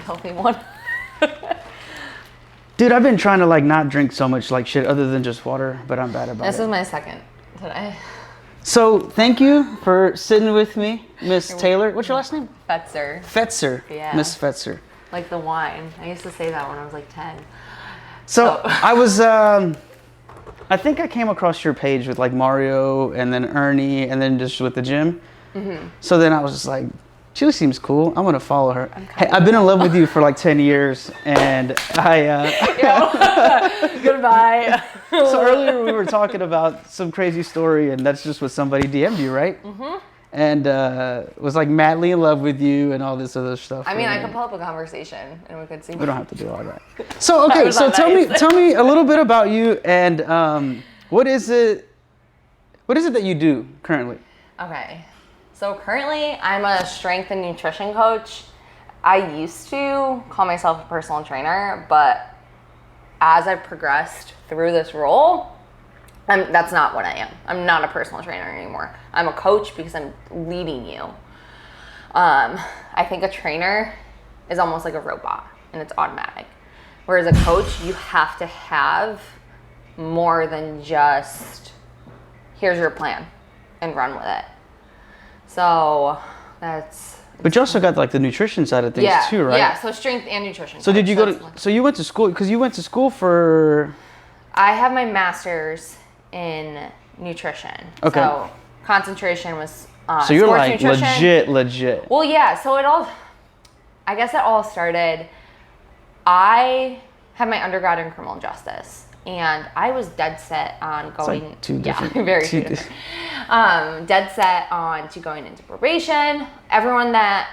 healthy one. Dude, I've been trying to like not drink so much like shit other than just water, but I'm bad about it. This is my second today. So thank you for sitting with me, Miss Taylor. What's your last name? Fetzer. Fetzer. Yeah. Miss Fetzer. Like the wine. I used to say that when I was like 10. So I was, I think I came across your page with like Mario and then Ernie and then just with the gym. Mm-hmm. So then I was just like, she seems cool. I'm going to follow her. Hey, I've been in love with you for like 10 years and Goodbye. So earlier we were talking about some crazy story and that's just what somebody DM'd you, right? Mm-hmm. And was like madly in love with you and all this other stuff. I mean, I could pull up a conversation and we could see. We don't have to do all that. So, okay, so tell me a little bit about you and what is it that you do currently? Okay. So currently, I'm a strength and nutrition coach. I used to call myself a personal trainer, but as I've progressed through this role, that's not what I am. I'm not a personal trainer anymore. I'm a coach because I'm leading you. I think a trainer is almost like a robot and it's automatic. Whereas a coach, you have to have more than just, here's your plan and run with it. So that's. But you also got like the nutrition side of things too, right? Yeah, so strength and nutrition. So did you so you went to school, because you went to school for? I have my master's in nutrition. Okay. So concentration was so you're sports like nutrition. legit. Well, yeah, so I guess it all started, I had my undergrad in criminal justice. And I was dead set on going. It's like two different. Dead set on to going into probation. Everyone that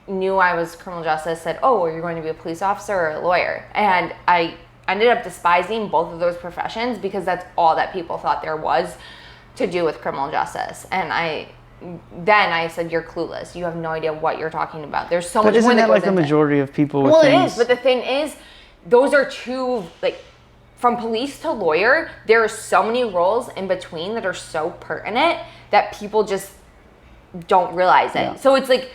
knew I was criminal justice said, "Oh, well, you're going to be a police officer or a lawyer." And I ended up despising both of those professions because that's all that people thought there was to do with criminal justice. And I said, "You're clueless. You have no idea what you're talking about. There's so much more that goes into it." But isn't that like the majority of people with things? Well, it is. But the thing is, those are two like. From police to lawyer, there are so many roles in between that are so pertinent that people just don't realize it. Yeah. So it's like,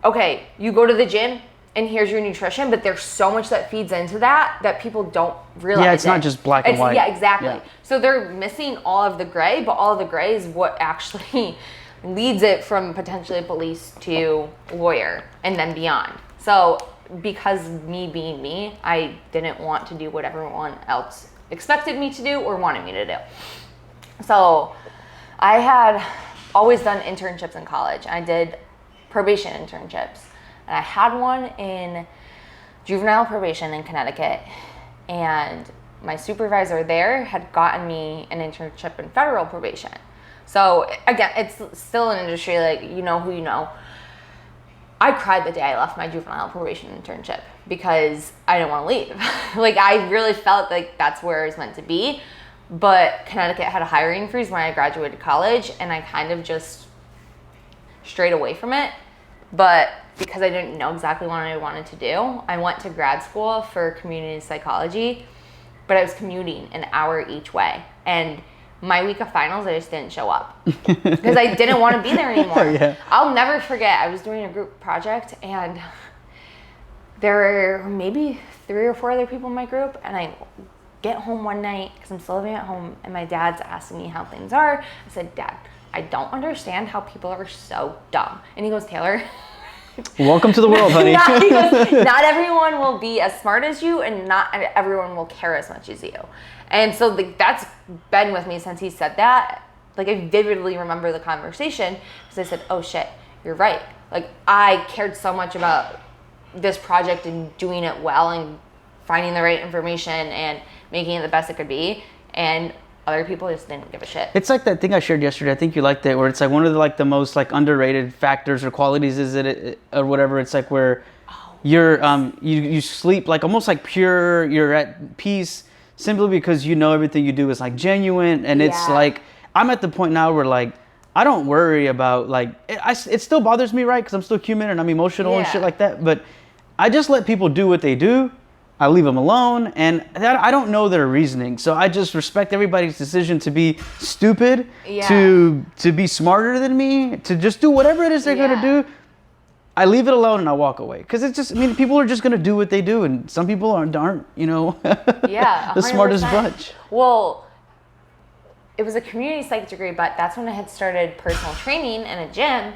okay, you go to the gym and here's your nutrition, but there's so much that feeds into that people don't realize. Yeah, it's not just black and white. Yeah, exactly. Yeah. So they're missing all of the gray, but all of the gray is what actually leads it from potentially police to lawyer and then beyond. So because me being me, I didn't want to do what everyone else expected me to do or wanted me to do. So I had always done internships in college. I did probation internships. And I had one in juvenile probation in Connecticut. And my supervisor there had gotten me an internship in federal probation. So again, it's still an industry, like, you know who you know. I cried the day I left my juvenile probation internship because I didn't want to leave. Like, I really felt like that's where it was meant to be. But Connecticut had a hiring freeze when I graduated college, and I kind of just strayed away from it. But because I didn't know exactly what I wanted to do, I went to grad school for community psychology, but I was commuting an hour each way. And my week of finals, I just didn't show up because I didn't want to be there anymore. Yeah. I'll never forget, I was doing a group project and there were maybe 3 or 4 other people in my group, and I get home one night because I'm still living at home and my dad's asking me how things are. I said, "Dad, I don't understand how people are so dumb." And he goes, "Taylor, welcome to the world, honey." He goes, "Not everyone will be as smart as you and not everyone will care as much as you." And so that's been with me since he said that. Like, I vividly remember the conversation because I said, "Oh shit, you're right." Like, I cared so much about this project and doing it well and finding the right information and making it the best it could be. And other people just didn't give a shit. It's like that thing I shared yesterday. I think you liked it, where it's like one of the most underrated factors or qualities is it or whatever. It's like where you're you sleep like almost like pure. You're at peace. Simply because you know everything you do is like genuine, and it's like I'm at the point now where like I don't worry about like it still bothers me, right? Because I'm still human and I'm emotional and shit like that. But I just let people do what they do. I leave them alone, and I don't know their reasoning, so I just respect everybody's decision to be stupid, to be smarter than me, to just do whatever it is they're gonna do. I leave it alone and I walk away. Because it's just, I mean, people are just going to do what they do. And some people aren't Yeah, the smartest 100%. bunch. Well, it was a community psych degree, but that's when I had started personal training in a gym.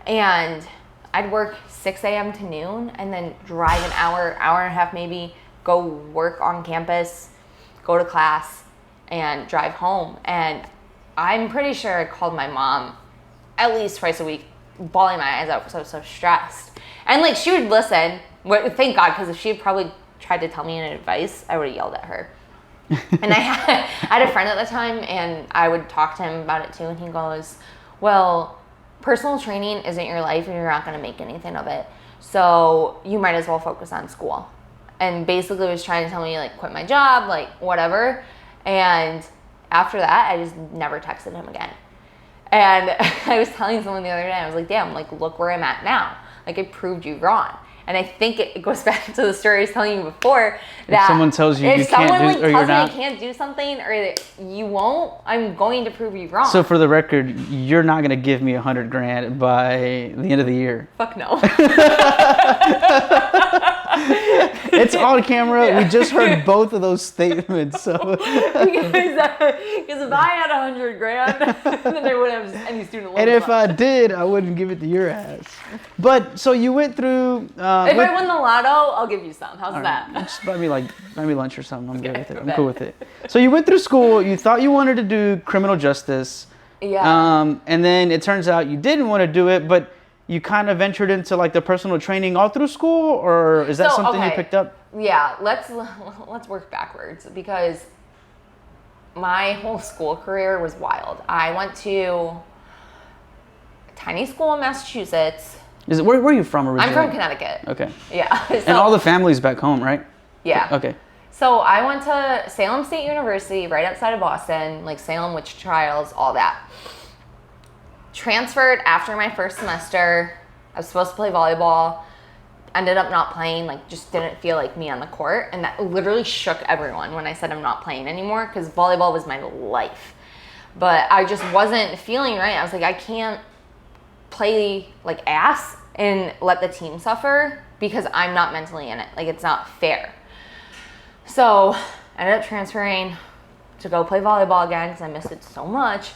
And I'd work 6 a.m. to noon and then drive an hour and a half maybe, go work on campus, go to class, and drive home. And I'm pretty sure I called my mom at least twice a week, bawling my eyes out because I was so stressed. And like she would listen, thank God, because if she had probably tried to tell me any advice, I would have yelled at her. And I had a friend at the time, and I would talk to him about it too, and he goes, well, personal training isn't your life and you're not going to make anything of it, so you might as well focus on school. And basically was trying to tell me like quit my job, like whatever. And after that, I just never texted him again. And I was telling someone the other day, I was like, damn, like look where I'm at now. Like I proved you wrong. And I think it goes back to the story I was telling you before, that if someone tells you if you someone can't do, like or you're tells me I not, can't do something or that you won't, I'm going to prove you wrong. so for the record, you're not going to give me $100,000 by the end of the year. Fuck no. It's on camera. Yeah. We just heard both of those statements. So because if I had $100,000, then I wouldn't have any student loans. And if I did, I wouldn't give it to your ass. But so you went through. If I win the lotto, I'll give you some. How's that? Right. Just buy me lunch or something. I'm good with it. I'm cool with it. So you went through school. You thought you wanted to do criminal justice. Yeah. And then it turns out you didn't want to do it, but you kind of ventured into like the personal training all through school, or is that something you picked up? Yeah, let's work backwards, because my whole school career was wild. I went to a tiny school in Massachusetts. Where are you from originally? I'm from Connecticut. Okay. Yeah. And all the families back home, right? Yeah. Okay. So I went to Salem State University, right outside of Boston, like Salem witch trials, all that. Transferred after my first semester. I was supposed to play volleyball. Ended up not playing, like just didn't feel like me on the court. And that literally shook everyone when I said I'm not playing anymore, because volleyball was my life. But I just wasn't feeling right. I was like, I can't play like ass and let the team suffer because I'm not mentally in it. Like it's not fair. So I ended up transferring to go play volleyball again because I missed it so much.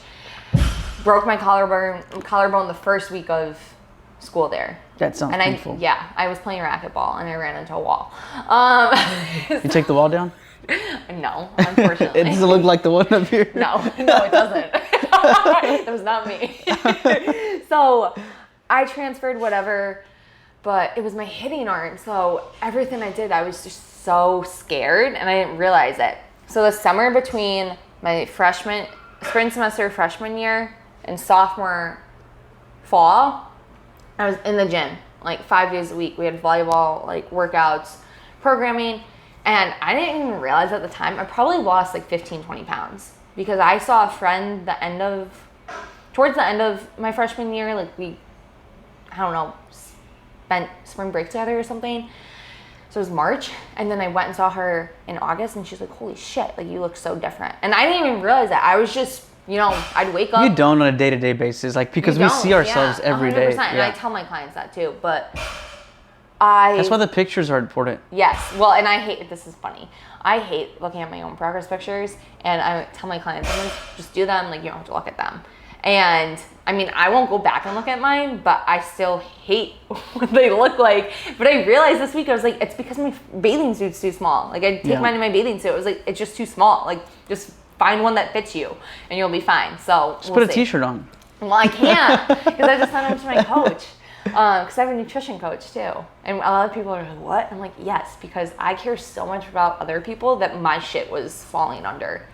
Broke my collarbone the first week of school there. That sounds painful. I was playing racquetball and I ran into a wall. You take the wall down? No, unfortunately. It doesn't look like the one up here. No, it doesn't. That was not me. So I transferred whatever, but it was my hitting arm. So everything I did, I was just so scared and I didn't realize it. So the summer between my spring semester freshman year and sophomore fall, I was in the gym like 5 days a week. We had volleyball, like workouts, programming, and I didn't even realize at the time, I probably lost like 15, 20 pounds because I saw a friend towards the end of my freshman year, like we, I don't know, spent spring break together or something. So it was March, and then I went and saw her in August, and she's like, holy shit, like you look so different. And I didn't even realize that. I was just, I'd wake up. You don't on a day-to-day basis, like, because we see ourselves every day. 100%, and I tell my clients that too, but that's why the pictures are important. Yes, well, and this is funny. I hate looking at my own progress pictures, and I tell my clients, I'm like, just do them, like you don't have to look at them. And I mean, I won't go back and look at mine, but I still hate what they look like. But I realized this week, I was like, it's because my bathing suit's too small. Like I take mine in my bathing suit. I was like, it's just too small. Like just find one that fits you and you'll be fine. So just put a t-shirt on. Well, I can't because I just sent it to my coach. Because I have a nutrition coach too. And a lot of people are like, what? I'm like, yes, because I care so much about other people that my shit was falling under.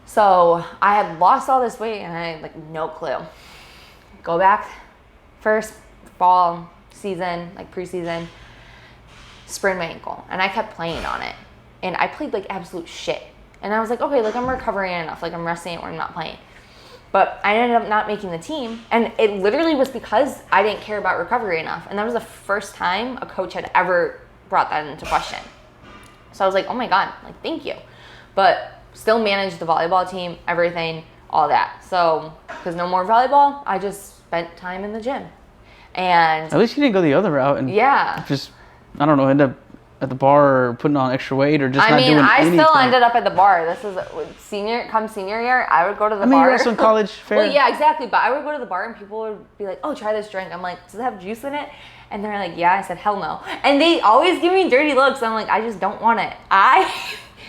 So I had lost all this weight and I had like no clue. Go back first fall season, like preseason, sprained my ankle and I kept playing on it. And I played like absolute shit. And I was like, okay, like I'm recovering enough, like I'm resting it when I'm not playing. But I ended up not making the team. And it literally was because I didn't care about recovery enough. And that was the first time a coach had ever brought that into question. So I was like, oh my God, like thank you. But still managed the volleyball team, everything, all that. So, because no more volleyball, I just spent time in the gym. And At least you didn't go the other route and yeah. just, I don't know, end up at the bar or putting on extra weight or just not doing anything. I still ended up at the bar. This is senior year. I would go to the bar. You're also in college fair. Well, yeah, exactly. But I would go to the bar and people would be like, "Oh, try this drink." I'm like, "Does it have juice in it?" And they're like, "Yeah." I said, "Hell no." And they always give me dirty looks. I'm like, I just don't want it. I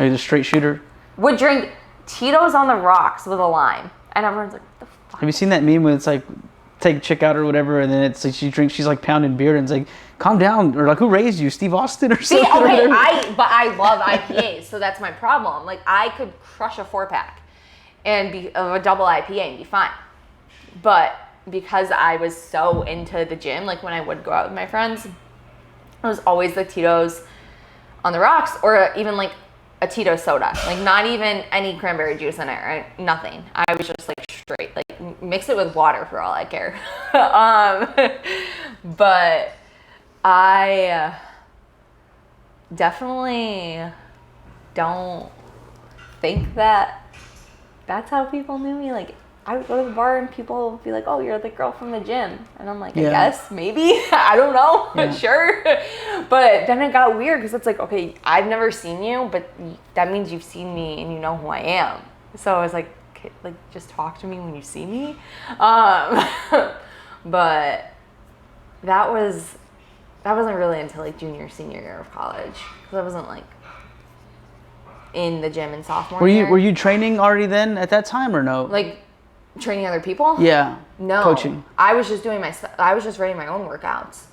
Are you the straight shooter? would drink Tito's on the rocks with a lime, and everyone's like, "What the fuck?" Have you seen that meme when it's like, take a chick out or whatever, and then it's like she's like pounding beer, and it's like, calm down, or like, who raised you, Steve Austin or something? See, okay, I love IPAs, so that's my problem. Like, I could crush a 4-pack and be of a double IPA and be fine. But because I was so into the gym, like when I would go out with my friends, it was always the Tito's on the rocks, or even like a Tito soda, like not even any cranberry juice in it, right? Nothing. I was just like straight, like mix it with water for all I care. But I definitely don't think that that's how people knew me. Like, I would go to the bar and people would be like, "Oh, you're the girl from the gym." And I'm like, I guess, maybe. I don't know. Sure. But then it got weird because it's like, okay, I've never seen you, but that means you've seen me and you know who I am. So I was like, okay, like, just talk to me when you see me. But that wasn't really until like junior, senior year of college, because I wasn't like in the gym in sophomore year. Were you training already then at that time or no? Like training other people? Yeah. No. Coaching. I was just doing I was just writing my own workouts.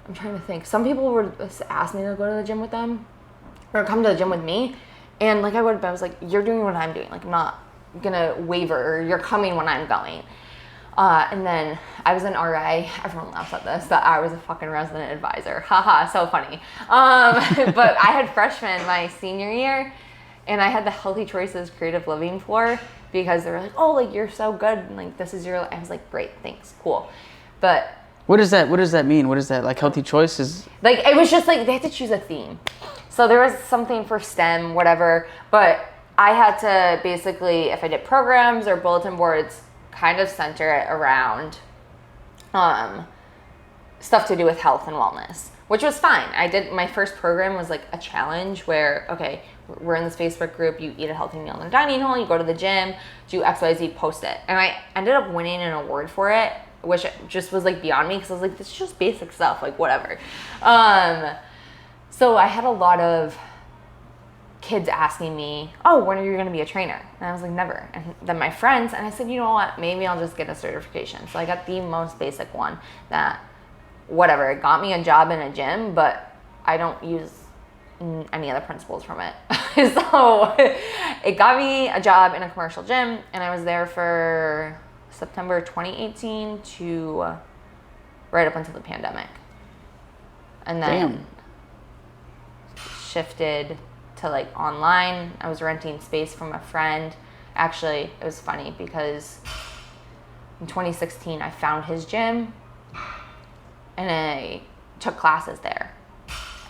I'm trying to think. Some people would ask me to go to the gym with them or come to the gym with me, and like I was like, you're doing what I'm doing. Like, I'm not gonna waver, or you're coming when I'm going. And then I was an RA. Everyone laughs at this, that I was a fucking resident advisor. Haha, so funny. But I had freshmen my senior year, and I had the Healthy Choices Creative Living floor because they were like, "Oh, like, you're so good. And, like, this is your..." I was like, "Great, thanks, cool." But what does that mean? What is that? Like, healthy choices? like, it was just like they had to choose a theme. So there was something for STEM, whatever. But I had to basically, if I did programs or bulletin boards, kind of center it around stuff to do with health and wellness, which was fine. I did, my first program was like a challenge where, okay, we're in this Facebook group, you eat a healthy meal in the dining hall, you go to the gym, do XYZ, post it. And I ended up winning an award for it, which just was like beyond me, because I was like, this is just basic stuff, like whatever. So I had a lot of kids asking me, "Oh, when are you going to be a trainer?" And I was like, never. And then my friends, and I said, you know what, maybe I'll just get a certification. So I got the most basic one that, whatever, it got me a job in a gym, but I don't use any other principles from it. So it got me a job in a commercial gym, and I was there for September 2018 to right up until the pandemic. And then shifted to like online. I was renting space from a friend. Actually, it was funny because in 2016 I found his gym and I took classes there.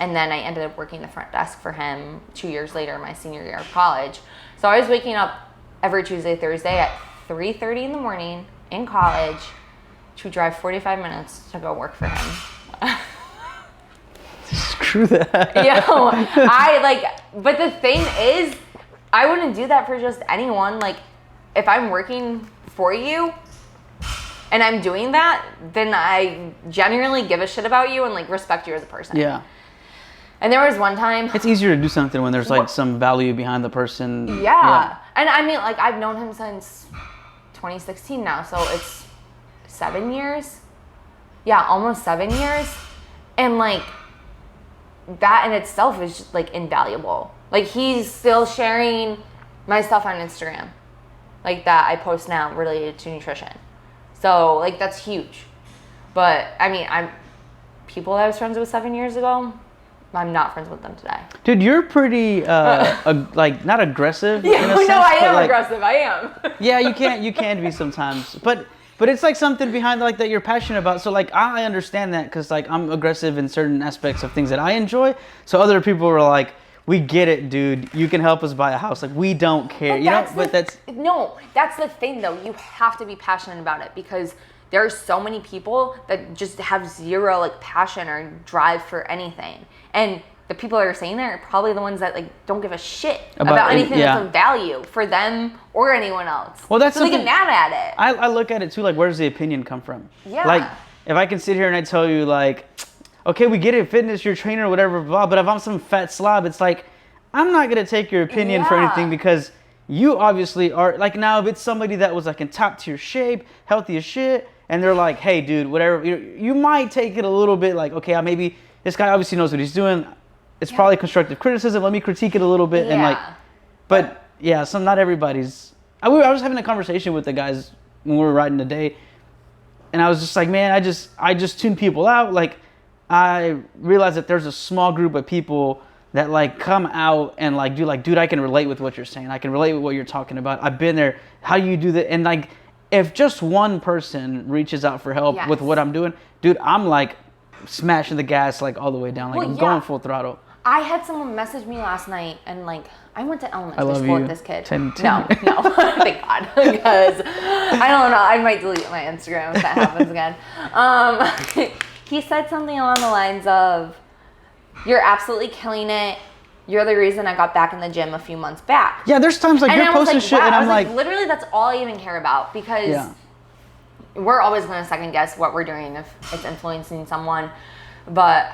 And then I ended up working the front desk for him 2 years later, my senior year of college. So I was waking up every Tuesday, Thursday at 3:30 in the morning in college to drive 45 minutes to go work for him. Screw that. But the thing is, I wouldn't do that for just anyone. Like, if I'm working for you and I'm doing that, then I genuinely give a shit about you and like respect you as a person. Yeah. And there was one time. It's easier to do something when there's like some value behind the person. Yeah. And I mean, like, I've known him since 2016 now, so it's 7 years. Yeah, almost 7 years. And like, that in itself is just like invaluable. Like, he's still sharing my stuff on Instagram, like that I post now related to nutrition. So like, that's huge. But I mean, people that I was friends with 7 years ago, I'm not friends with them today. Dude, you're pretty like, not aggressive. Yeah, in a sense, no, I am like, aggressive. I am. Yeah, you can be sometimes, but it's like something behind like that you're passionate about. So like, I understand that because like I'm aggressive in certain aspects of things that I enjoy. So other people are like, "We get it, dude. You can help us buy a house. Like, we don't care." But that's the thing though. You have to be passionate about it because there are so many people that just have zero like passion or drive for anything. And the people that are saying that are probably the ones that like don't give a shit about anything that's of value for them or anyone else. Well, that's so they get mad at it. I look at it too, like, where does the opinion come from? Yeah. Like, if I can sit here and I tell you, like, okay, we get it, fitness, you're a trainer or whatever, blah, but if I'm some fat slob, it's like, I'm not going to take your opinion for anything because you obviously are, like, now if it's somebody that was, like, in top tier shape, healthy as shit, and they're like, hey, dude, whatever, you might take it a little bit like, okay, maybe this guy obviously knows what he's doing. It's probably constructive criticism. Let me critique it a little bit. And like, but yeah, not everybody's. I was having a conversation with the guys when we were riding today, and I was just like, man, I just tune people out. Like, I realized that there's a small group of people that like come out and like do like, dude, I can relate with what you're saying. I can relate with what you're talking about. I've been there. How you do that? And like, if just one person reaches out for help with what I'm doing, dude, I'm like smashing the gas like all the way down. Like I'm going full throttle. I had someone message me last night and like, I went to elementary school with this kid. No, thank God, because I don't know, I might delete my Instagram if that happens again. He said something along the lines of, you're absolutely killing it. You're the reason I got back in the gym a few months back. Yeah, there's times like you're posting shit and I'm like, literally that's all I even care about because we're always going to second guess what we're doing if it's influencing someone. But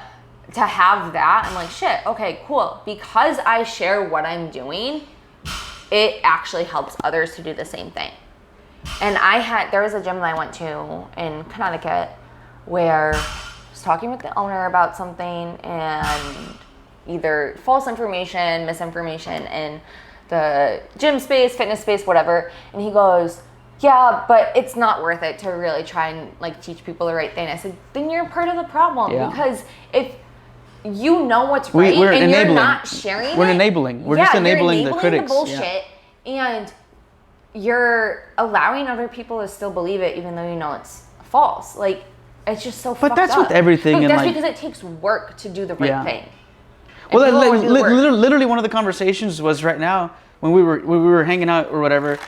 to have that, I'm like, shit, okay, cool. Because I share what I'm doing, it actually helps others to do the same thing. And there was a gym that I went to in Connecticut where I was talking with the owner about something and either false information, misinformation in the gym space, fitness space, whatever. And he goes, yeah, but it's not worth it to really try and like teach people the right thing. I said, then you're part of the problem because if you know what's right and you're not sharing we're enabling. We're just enabling the critics. The bullshit and you're allowing other people to still believe it even though you know it's false. Like, it's just so fucked up. But that's with everything. But and that's like, because it takes work to do the right thing. Well, literally one of the conversations was right now when we were hanging out or whatever.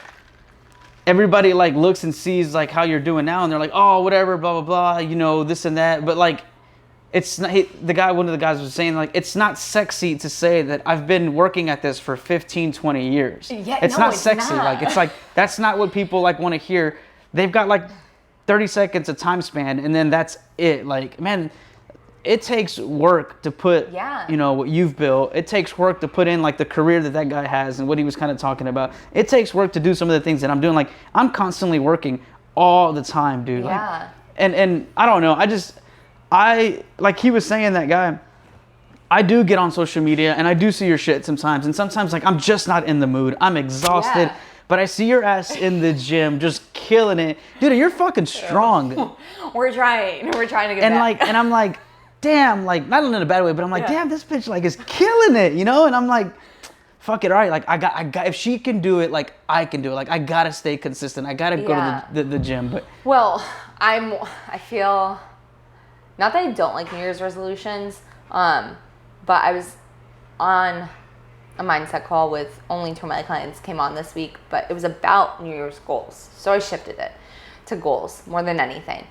Everybody like looks and sees like how you're doing now, and they're like, oh, whatever, blah blah blah, you know, this and that. But like, it's not. One of the guys was saying like, it's not sexy to say that I've been working at this for 15, 20 years. Yeah, it's not sexy. Like, it's like that's not what people like want to hear. They've got like 30 seconds of time span, and then that's it. Like, man, it takes work to put, you know, what you've built. It takes work to put in like the career that guy has and what he was kind of talking about. It takes work to do some of the things that I'm doing. Like, I'm constantly working all the time, dude. Yeah. Like, and I don't know. Like he was saying, that guy, I do get on social media and I do see your shit sometimes. And sometimes like I'm just not in the mood. I'm exhausted. Yeah. But I see your ass in the gym just killing it. Dude, you're fucking strong. We're trying to get back. And I'm like, damn, like, not in a bad way, but I'm like, damn, this bitch like is killing it, you know? And I'm like, fuck it, all right, like I got if she can do it, like I can do it. Like, I gotta stay consistent. I gotta go to the gym. But well, I feel, not that I don't like New Year's resolutions, but I was on a mindset call with only 2 of my clients came on this week, but it was about New Year's goals. So I shifted it to goals more than anything.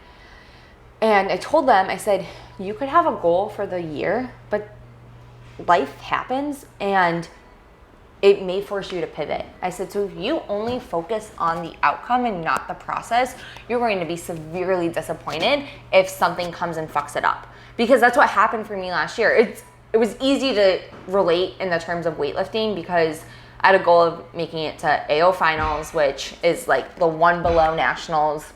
And I told them, I said, you could have a goal for the year, but life happens and it may force you to pivot. I said, so if you only focus on the outcome and not the process, you're going to be severely disappointed if something comes and fucks it up. Because that's what happened for me last year. It was easy to relate in the terms of weightlifting because I had a goal of making it to AO finals, which is like the one below nationals.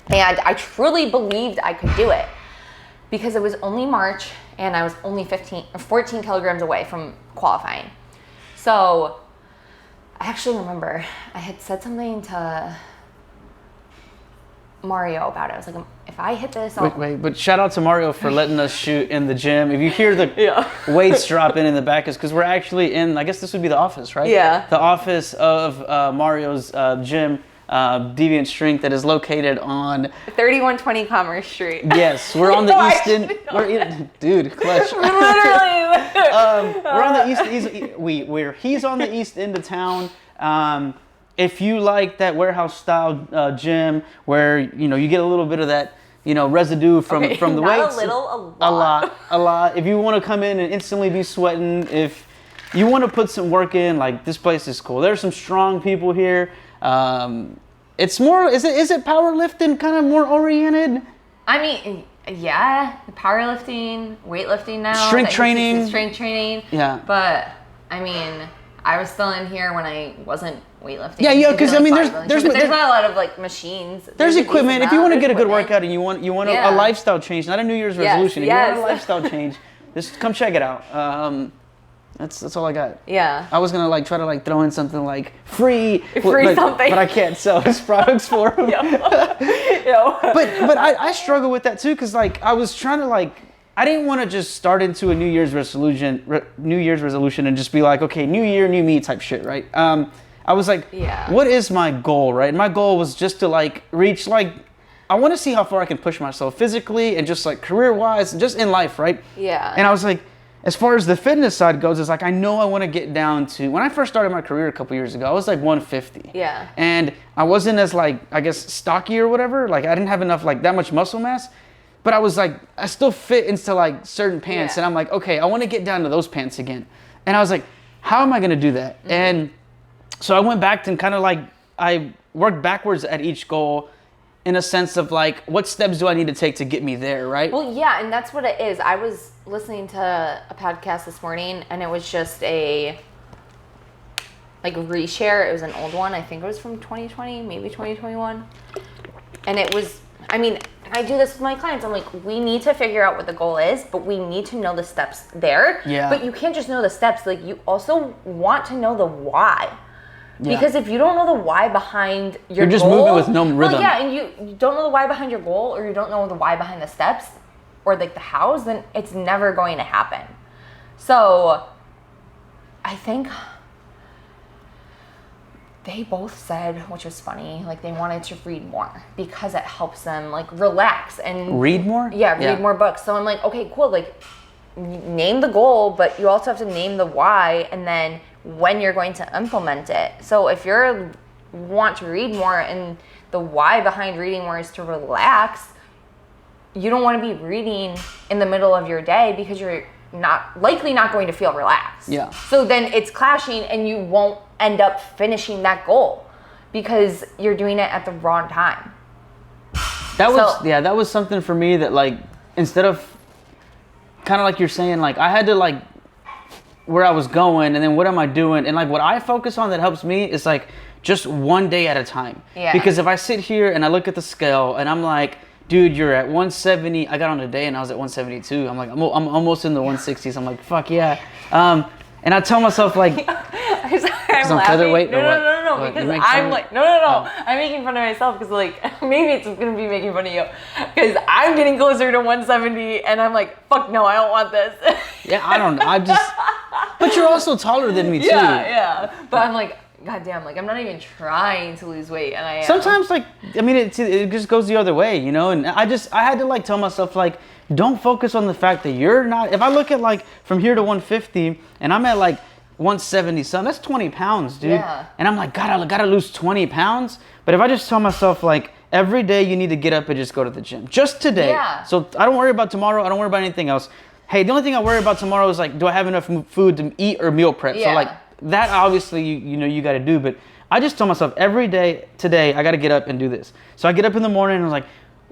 And I truly believed I could do it because it was only March and I was only 14 kilograms away from qualifying. So I actually remember I had said something to Mario about it. I was like, if I hit this, Wait, but shout out to Mario for letting us shoot in the gym. If you hear the weights dropping in the back, it's because we're actually in, I guess this would be the office, right? Yeah. The office of Mario's gym. Deviant Strength that is located on 3120 Commerce Street. Yes, we're on the east end. Dude, clutch. Literally. We're on the east. He's on the east end of town. if you like that warehouse style gym where you get a little bit of that residue from the not weights. a little, a lot. A lot. If you want to come in and instantly be sweating, if you want to put some work in, like, this place is cool. There's some strong people here. It's more, is it powerlifting kind of more oriented? I mean, yeah, powerlifting, weightlifting now. Strength training. Strength training. Yeah. But, I mean, I was still in here when I wasn't weightlifting. Yeah, because I mean, there's not a lot of like machines. There's equipment. If you want to get a good workout and you want Yeah. a lifestyle change, not a New Year's resolution. If you want a lifestyle change, just come check it out. That's all I got. Yeah. I was gonna like try to like throw in something like free something, but I can't sell his products for him. But I struggle with that too, because like I was trying to like, I didn't want to just start into a New Year's resolution and just be like, okay, new year, new me type shit, right? I was like, what is my goal, right? And my goal was just to like reach like, I want to see how far I can push myself physically and just like career wise and just in life, right? Yeah. And I was like, as far as the fitness side goes, it's like, I know I want to get down to, when I first started my career a couple years ago, I was like 150. Yeah. And I wasn't as like, I guess, stocky or whatever. Like I didn't have enough, like that much muscle mass, but I was like, I still fit into like certain pants. And I'm like, okay, I want to get down to those pants again. And I was like, how am I going to do that? Mm-hmm. And so I went back and kind of like, I worked backwards at each goal in a sense of like, what steps do I need to take to get me there, right? Well, yeah, and that's what it is. I was listening to a podcast this morning, and it was just a like reshare. It was an old one. I think it was from 2020, maybe 2021. And it was, I mean, I do this with my clients. I'm like, we need to figure out what the goal is, but we need to know the steps there. Yeah. But you can't just know the steps. Like, you also want to know the why. Yeah. Because if you don't know the why behind your goal... You're just moving with no rhythm. Well, yeah, and you don't know the why behind your goal, or you don't know the why behind the steps, or like the hows, then it's never going to happen. So, I think they both said, which was funny, like they wanted to read more because it helps them like relax and... Read more? Yeah, read more books. So I'm like, okay, cool, like name the goal, but you also have to name the why, and then when you're going to implement it. So if you want to read more and the why behind reading more is to relax, you don't want to be reading in the middle of your day because you're likely not going to feel relaxed. Yeah. So then it's clashing and you won't end up finishing that goal because you're doing it at the wrong time. That was something for me that like, instead of kind of like you're saying, like I had to like where I was going and then what am I doing, and like what I focus on that helps me is like just one day at a time. Yeah. Because if I sit here and I look at the scale and I'm like, dude, you're at 170. I got on today and I was at 172. I'm like, I'm almost in the 160s. I'm like, fuck yeah. And I tell myself like, I'm sorry, I'm featherweight or what? No, What, because I'm like, no. Oh. I'm making fun of myself because like, maybe it's going to be making fun of you because I'm getting closer to 170 and I'm like, fuck no, I don't want this. Yeah, I don't know. But you're also taller than me too. Yeah. But I'm like, goddamn, like I'm not even trying to lose weight, and I am. Sometimes, like, I mean, it just goes the other way, you know. And I had to like tell myself like, don't focus on the fact that you're not. If I look at like from here to 150, and I'm at like 170 something, that's 20 pounds, dude. Yeah. And I'm like, gotta lose 20 pounds. But if I just tell myself like, every day you need to get up and just go to the gym, just today. Yeah. So I don't worry about tomorrow. I don't worry about anything else. Hey, the only thing I worry about tomorrow is like, do I have enough food to eat or meal prep? Yeah. So like that obviously you know you got to do, but I just tell myself every day, today I got to get up and do this. So I get up in the morning and I was like,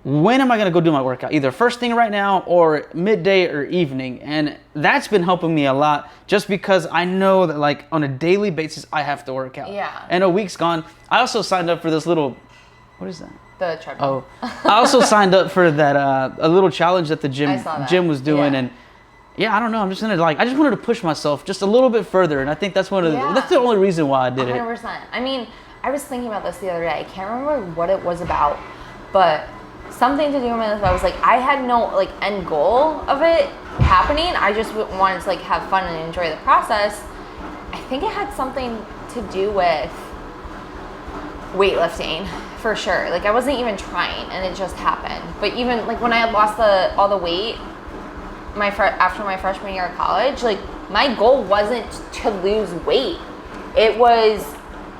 when am I going to go do my workout? Either first thing right now or midday or evening. And that's been helping me a lot just because I know that like on a daily basis I have to work out. Yeah. And a week's gone. I also signed up for this little, what is that? The treadmill. Oh, I also signed up for that a little challenge that the gym was doing. Yeah. And yeah, I don't know. I'm just gonna like, I just wanted to push myself just a little bit further, and I think that's that's the only reason why I did 100%. it. I mean, I was thinking about this the other day. I can't remember what it was about, but something to do with I was like, I had no like end goal of it happening. I just wanted to like have fun and enjoy the process. I think it had something to do with weightlifting for sure. Like I wasn't even trying, and it just happened. But even like when I had lost all the weight. After my freshman year of college, like my goal wasn't to lose weight. It was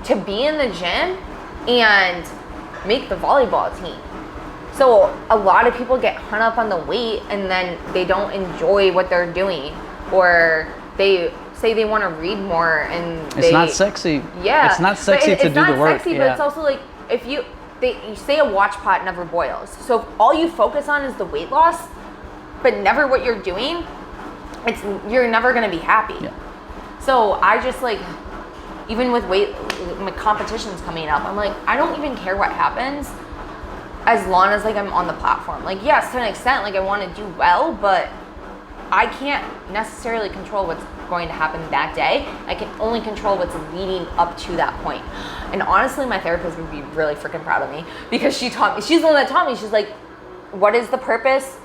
to be in the gym and make the volleyball team. So a lot of people get hung up on the weight and then they don't enjoy what they're doing, or they say they want to read more and it's not sexy. Yeah, it's not sexy to do the work. It's not sexy, but it's also like if you say a watch pot never boils. So if all you focus on is the weight loss, but never what you're doing, you're never gonna be happy. Yeah. So I just like, even with my competitions coming up, I'm like, I don't even care what happens as long as like I'm on the platform. Like, yes, to an extent, like I want to do well, but I can't necessarily control what's going to happen that day. I can only control what's leading up to that point. And honestly, my therapist would be really freaking proud of me, because she's the one that taught me. She's like, what is the purpose?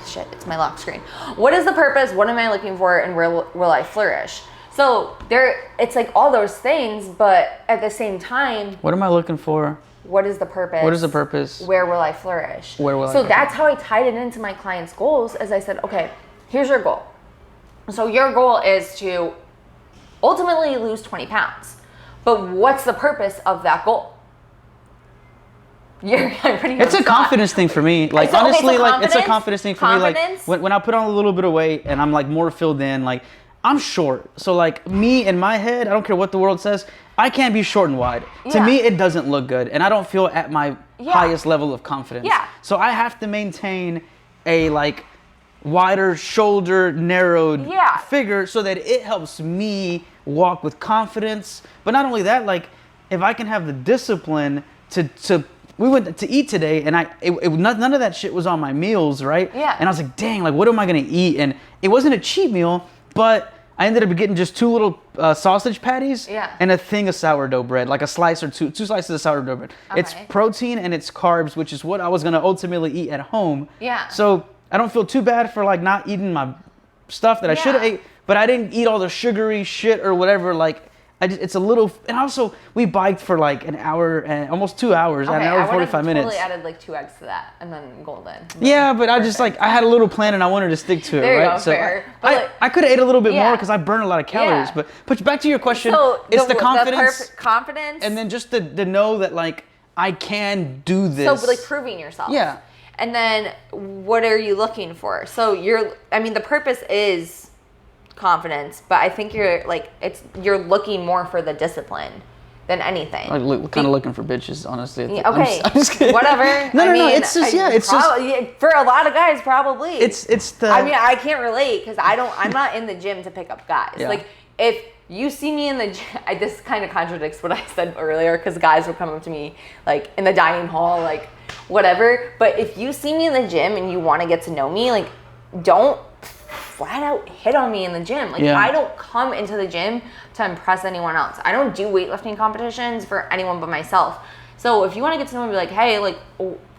Shit, it's my lock screen. What is the purpose? What am I looking for? And where will I flourish? So it's like all those things, but at the same time, what am I looking for? What is the purpose? What is the purpose? Where will I flourish? Where will I So that's how I tied it into my clients' goals. As I said, okay, here's your goal. So your goal is to ultimately lose 20 pounds. But what's the purpose of that goal? It's a confidence thing for me. Like, honestly, like it's a confidence thing for me. Like when I put on a little bit of weight and I'm like more filled in, like I'm short. So like me in my head, I don't care what the world says, I can't be short and wide. To me, it doesn't look good. And I don't feel at my highest level of confidence. Yeah. So I have to maintain a like wider shoulder, narrowed figure so that it helps me walk with confidence. But not only that, like if I can have the discipline to we went to eat today, and none of that shit was on my meals, right? Yeah. And I was like, dang, like what am I gonna eat? And it wasn't a cheat meal, but I ended up getting just two little sausage patties and a thing of sourdough bread, like a slice or two slices of sourdough bread. Okay. It's protein and it's carbs, which is what I was gonna ultimately eat at home. Yeah. So I don't feel too bad for like not eating my stuff that I should have ate, but I didn't eat all the sugary shit or whatever. Like it's a little, and also we biked for like an hour and almost 2 hours, an hour and 45 minutes. I totally added like 2 eggs to that and then golden. Yeah, but I just like, I had a little plan and I wanted to stick to it, there right? You go, so fair. I could have ate a little bit more because I burn a lot of calories. But back to your question, so it's the confidence. Confidence. And then just to know that like I can do this. So like proving yourself. Yeah. And then what are you looking for? So the purpose is confidence, but I think you're looking more for the discipline than anything. Kind of looking for bitches, honestly. Yeah, okay, I'm just kidding. Whatever. No. It's just it's for a lot of guys probably. It's the. I mean, I can't relate because I'm not in the gym to pick up guys. Yeah. Like if you see me in the gym, this kind of contradicts what I said earlier, because guys would come up to me like in the dining hall, like whatever. But if you see me in the gym and you want to get to know me, like don't flat out hit on me in the gym. Like I don't come into the gym to impress anyone else. I don't do weightlifting competitions for anyone but myself. So if you want to get to know me, be like, hey, like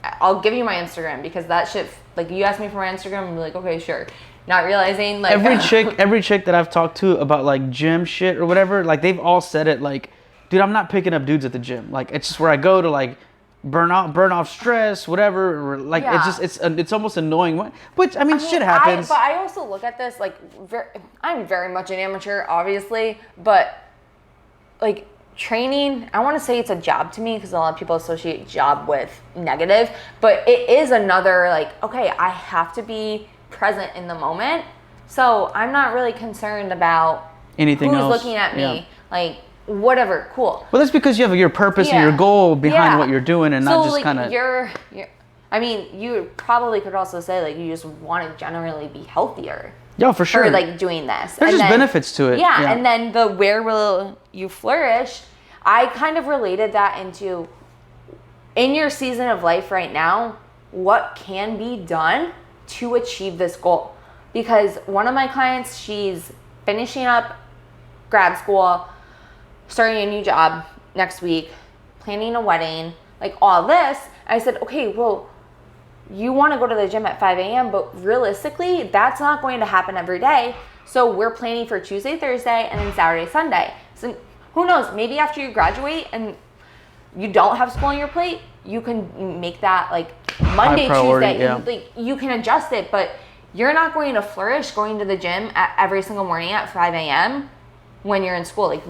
I'll give you my Instagram, because that shit, like you ask me for my Instagram and be like, okay, sure. Not realizing like every chick that I've talked to about like gym shit or whatever, like they've all said it like, dude, I'm not picking up dudes at the gym. Like it's just where I go to like burn off stress, whatever. Like it's almost annoying. Which I mean shit happens. But I also look at this like I'm very much an amateur, obviously, but like training, I want to say it's a job to me, because a lot of people associate job with negative, but it is another like, okay, I have to be present in the moment. So I'm not really concerned about anything who's else looking at me. Like whatever, cool. Well, that's because you have your purpose and your goal behind what you're doing, and not just kind of. I mean, you probably could also say like you just want to generally be healthier. Yeah, for sure. For like doing this. There's just benefits to it. Yeah, and then the where will you flourish? I kind of related that into, in your season of life right now, what can be done to achieve this goal? Because one of my clients, she's finishing up grad school, starting a new job next week, planning a wedding, like all this. I said, okay, well, you want to go to the gym at 5 a.m., but realistically, that's not going to happen every day. So we're planning for Tuesday, Thursday, and then Saturday, Sunday. So who knows, maybe after you graduate and you don't have school on your plate, you can make that like Monday, Tuesday. Like you can adjust it, but you're not going to flourish going to the gym every single morning at 5 a.m. when you're in school. Like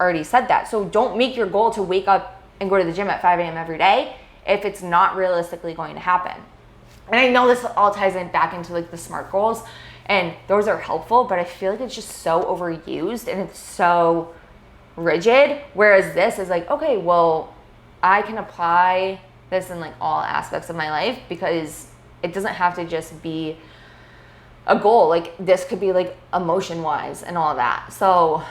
already said that. So don't make your goal to wake up and go to the gym at 5 a.m. every day if it's not realistically going to happen. And I know this all ties in back into like the SMART goals, and those are helpful, but I feel like it's just so overused and it's so rigid. Whereas this is like, okay, well, I can apply this in like all aspects of my life, because it doesn't have to just be a goal. Like this could be like emotion wise and all of that. So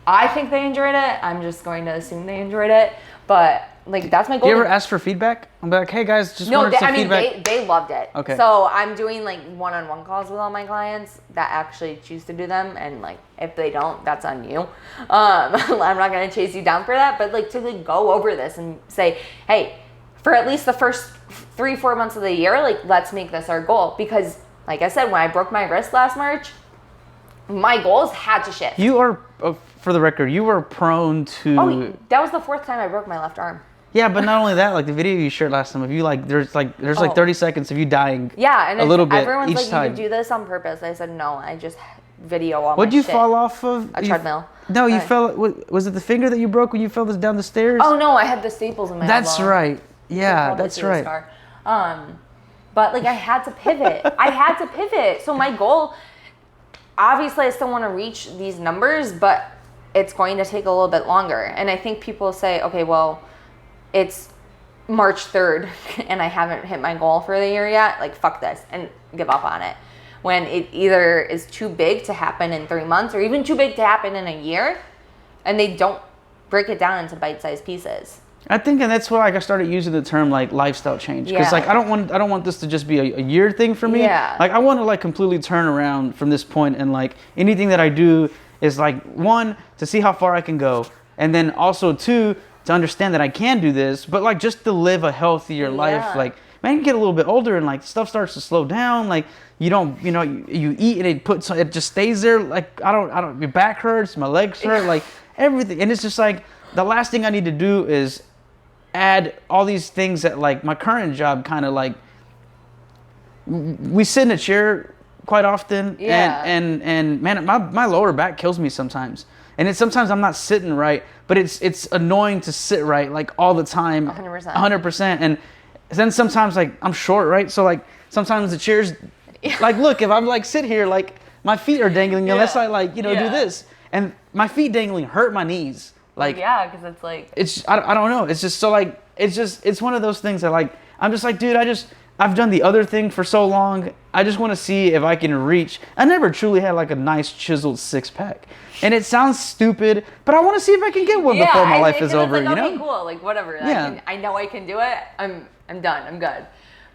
I think they enjoyed it. I'm just going to assume they enjoyed it, but like that's my goal. Do you ever ask for feedback? I'm like, hey guys, just wanted some feedback. They loved it. Okay. So I'm doing like one-on-one calls with all my clients that actually choose to do them, and like if they don't, that's on you. I'm not gonna chase you down for that, but like to like go over this and say, hey, for at least the first 3-4 months of the year, like let's make this our goal. Because like I said, when I broke my wrist last March, my goals had to shift. You are, for the record, you were prone to. Oh, that was the 4th time I broke my left arm. Yeah, but not only that, like the video you shared last time of you, like there's 30 seconds of you dying. Yeah, and a little bit everyone's each like, time. you could do this on purpose. I said no, I just video all What'd my you shit. fall off of? A treadmill. No, you fell. Was it the finger that you broke when you fell down the stairs? Oh no, I had the staples in my That's elbow. right. Yeah, that's right. But like I had to pivot. So my goal, obviously I still want to reach these numbers, but it's going to take a little bit longer. And I think people say, okay, well, it's March 3rd and I haven't hit my goal for the year yet. Like fuck this and give up on it. When it either is too big to happen in 3 months or even too big to happen in a year, and they don't break it down into bite-sized pieces. I think, and that's why like I started using the term like lifestyle change, because like I don't want this to just be a year thing for me. Yeah. Like I want to like completely turn around from this point, and like anything that I do is like, 1, to see how far I can go, and then also 2, to understand that I can do this, but like just to live a healthier life. Like man, you get a little bit older and like stuff starts to slow down. Like you don't, you eat and it just stays there. Like I don't, your back hurts, my legs hurt, like everything, and it's just like the last thing I need to do is add all these things that like my current job kind of like, we sit in a chair quite often, and man, my lower back kills me sometimes, and it's sometimes I'm not sitting right, but it's annoying to sit right like all the time. 100%. And then sometimes like I'm short, right? So like sometimes the chairs, like look, if I'm like sit here, like my feet are dangling unless I like do this, and my feet dangling hurt my knees. Like because it's like I don't know. It's just so like it's one of those things that like I'm just like, dude, I've done the other thing for so long. I just want to see if I can reach. I never truly had like a nice chiseled 6-pack, and it sounds stupid, but I want to see if I can get one before my life is over. Like, okay, cool, like whatever. Yeah. I know I can do it. I'm done. I'm good.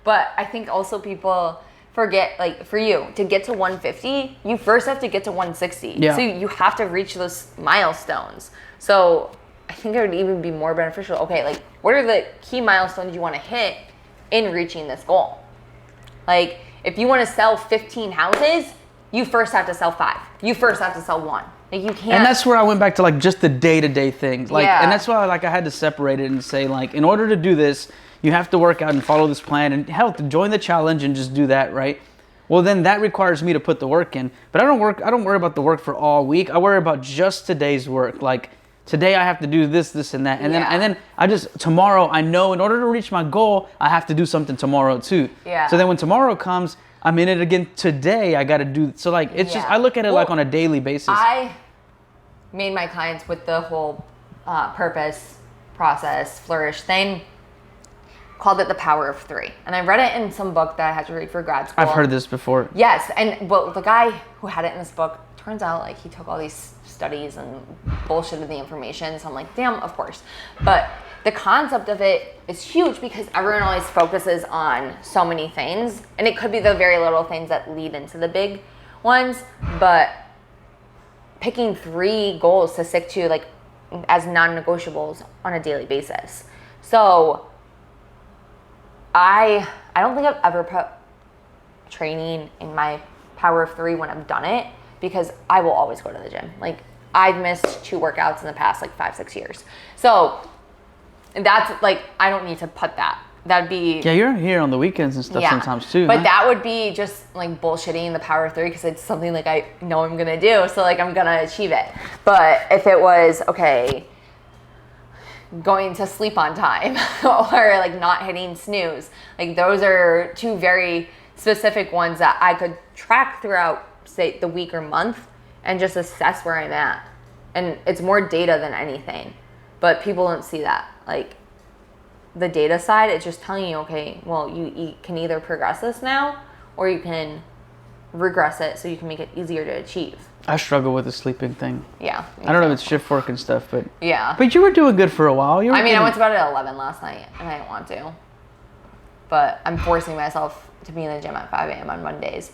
But I think also people forget, like for you to get to 150, you first have to get to 160. Yeah. So you have to reach those milestones. So I think it would even be more beneficial. Okay, like what are the key milestones you want to hit in reaching this goal? Like if you want to sell 15 houses, you first have to sell 5. You first have to sell 1. Like you can't. And that's where I went back to like just the day-to-day things. Like, and that's why like I had to separate it and say like, in order to do this, you have to work out and follow this plan, and hell, to join the challenge and just do that, right? Well, then that requires me to put the work in. But I don't worry about the work for all week. I worry about just today's work. Like today I have to do this, and that. And then I just, tomorrow I know in order to reach my goal, I have to do something tomorrow too. Yeah. So then when tomorrow comes, I'm in it again today. I got to do, so like, it's just, I look at it like on a daily basis. I made my clients with the whole purpose, process, flourish thing, called it the power of 3. And I read it in some book that I had to read for grad school. I've heard this before. Yes, and well, the guy who had it in this book, turns out like he took all these studies and bullshitted the information. So I'm like, damn, of course. But the concept of it is huge because everyone always focuses on so many things, and it could be the very little things that lead into the big ones. But picking 3 goals to stick to like as non-negotiables on a daily basis. So I don't think I've ever put training in my power of 3 when I've done it, because I will always go to the gym. Like I've missed 2 workouts in the past like 5-6 years. So that's like, I don't need to put that that'd be... Yeah, you're here on the weekends and stuff sometimes too. But huh? that would be just like bullshitting the power of 3 because it's something like I know I'm going to do. So like I'm going to achieve it. But if it was, okay, going to sleep on time or like not hitting snooze, like those are 2 very specific ones that I could track throughout, say, the week or month and just assess where I'm at. And it's more data than anything. But people don't see that. Like, the data side, it's just telling you, okay, well, you can either progress this now or you can regress it so you can make it easier to achieve. I struggle with the sleeping thing. Yeah. I don't know if it's shift work and stuff, but... Yeah. But you were doing good for a while. I went to bed at 11 last night, and I didn't want to. But I'm forcing myself to be in the gym at 5 a.m. on Mondays.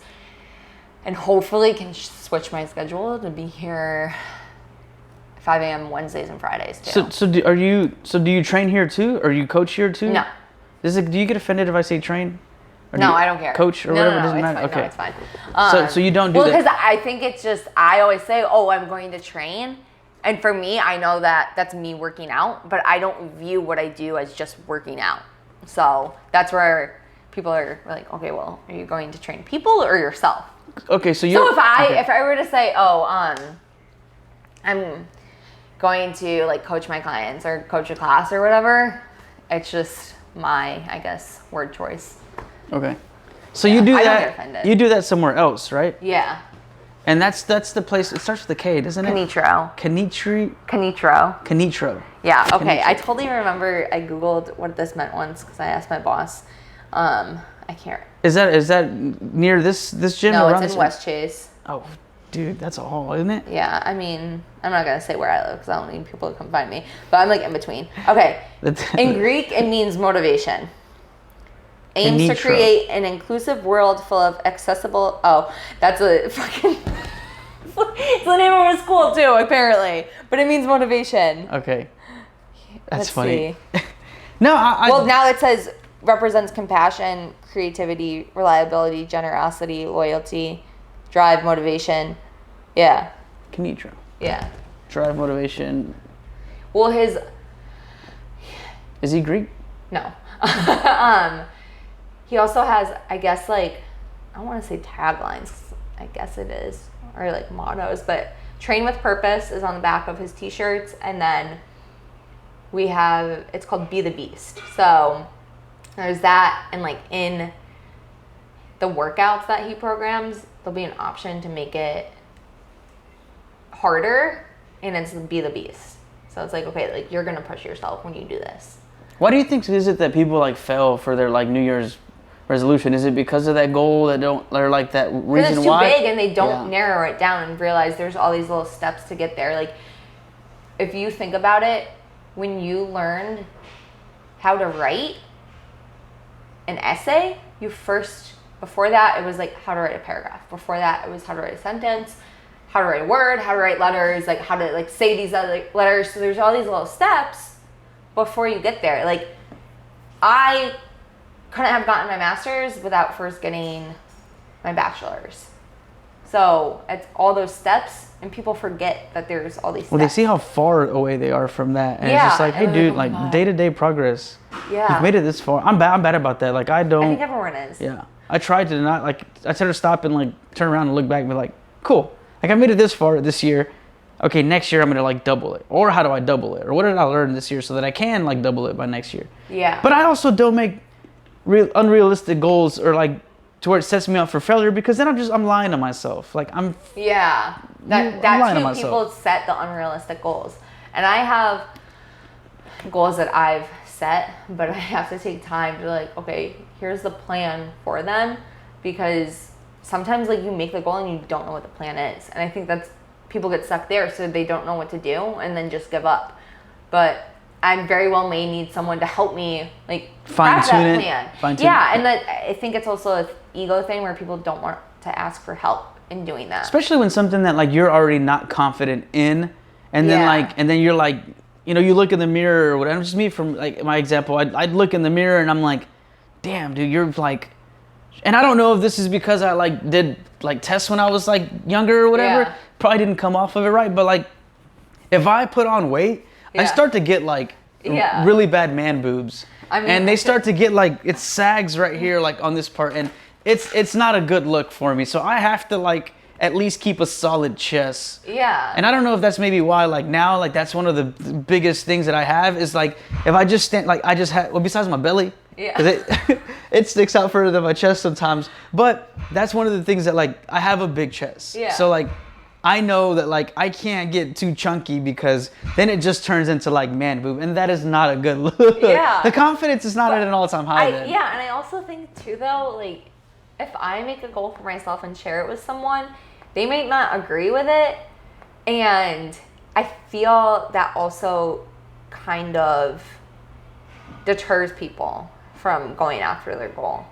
And hopefully can switch my schedule to be here 5 a.m. Wednesdays and Fridays too. So do you train here too? Or you coach here too? No. Do you get offended if I say train? Or No, I don't care. Coach or No, whatever? no, Doesn't it's matter. fine. Okay. No, it's fine. So you don't do that? Well, because I think it's just, I always say, oh, I'm going to train. And for me, I know that that's me working out, but I don't view what I do as just working out. So that's where people are like, okay, well, are you going to train people or yourself? Okay, so if I were to say, oh, I'm going to like coach my clients or coach a class or whatever, it's just my, I guess, word choice. Okay. So you do I don't that. get offended. You do that somewhere else, right? Yeah. And that's the place. It starts with a K, doesn't it? Canitro. Canitro. Yeah. Okay. Canitro. I totally remember. I googled what this meant once because I asked my boss. I can't. Is that near this gym? No, or it's around in this West Chase. Oh, dude, that's a haul, isn't it? Yeah. I mean, I'm not gonna say where I live because I don't need people to come find me. But I'm like in between. Okay. In Greek, it means motivation. Aims to Canitro. create an inclusive world full of accessible... Oh, that's a fucking... It's the name of a school, too, apparently. But it means motivation. Okay. That's Let's funny. see. No, Well, now it says represents compassion, creativity, reliability, generosity, loyalty, drive, motivation. Yeah. Canitro. Yeah. Drive, motivation. Well, Is he Greek? No. He also has, I guess, like, I don't want to say taglines. I guess it is. Or, like, mottos. But Train with Purpose is on the back of his T-shirts. And then we have, it's called Be the Beast. So there's that. And, like, in the workouts that he programs, there'll be an option to make it harder. And it's Be the Beast. So it's like, okay, like, you're going to push yourself when you do this. Why do you think is it that people like fail for their like New Year's resolution? Is it because of that goal that don't, or like that reason why? Because it's too big and they don't narrow it down and realize there's all these little steps to get there. Like, if you think about it, when you learned how to write an essay, before that, it was like how to write a paragraph. Before that, it was how to write a sentence, how to write a word, how to write letters, like how to like say these other letters. So there's all these little steps before you get there. Like, I couldn't have gotten my master's without first getting my bachelor's. So it's all those steps, and people forget that there's all these steps. Well, they see how far away they are from that, and it's just like, hey, dude, like day-to-day progress. Yeah. You've made it this far. I'm bad about that. Like, I don't. I think everyone is. Yeah. I tried to not, like, I tried to stop and, like, turn around and look back and be like, cool. Like, I made it this far this year. Okay, next year I'm going to, like, double it. Or how do I double it? Or what did I learn this year so that I can, like, double it by next year? Yeah. But I also don't make unrealistic goals or, like, to where it sets me up for failure, because then I'm lying to myself. Like, Yeah. lying That's to who myself. people set the unrealistic goals. And I have goals that I've set, but I have to take time to like, okay, here's the plan for them, because sometimes like you make the goal and you don't know what the plan is. And I think that's, people get stuck there, so they don't know what to do and then just give up. But I very well may need someone to help me like craft that plan. Yeah, and that I think it's also an ego thing where people don't want to ask for help in doing that. Especially when something that like you're already not confident in, and then you're like, you know, you look in the mirror or whatever. Just me from like my example, I'd look in the mirror and I'm like, damn, dude, you're like, and I don't know if this is because I like did like tests when I was like younger or whatever. Yeah. Probably didn't come off of it right, but like if I put on weight, I start to get like really bad man boobs. and they start to get like, it sags right here, like on this part, and it's not a good look for me. So I have to like at least keep a solid chest. Yeah. And I don't know if that's maybe why, like now, like that's one of the biggest things that I have is like, if I just stand, like I just have, well, besides my belly, yeah, 'cause it sticks out further than my chest sometimes. But that's one of the things that like, I have a big chest. Yeah. So like, I know that like, I can't get too chunky because then it just turns into like man boob, and that is not a good look. Yeah. The confidence is not at an all-time high then. Yeah, and I also think too though, like, if I make a goal for myself and share it with someone, they may not agree with it, and I feel that also kind of deters people from going after their goal.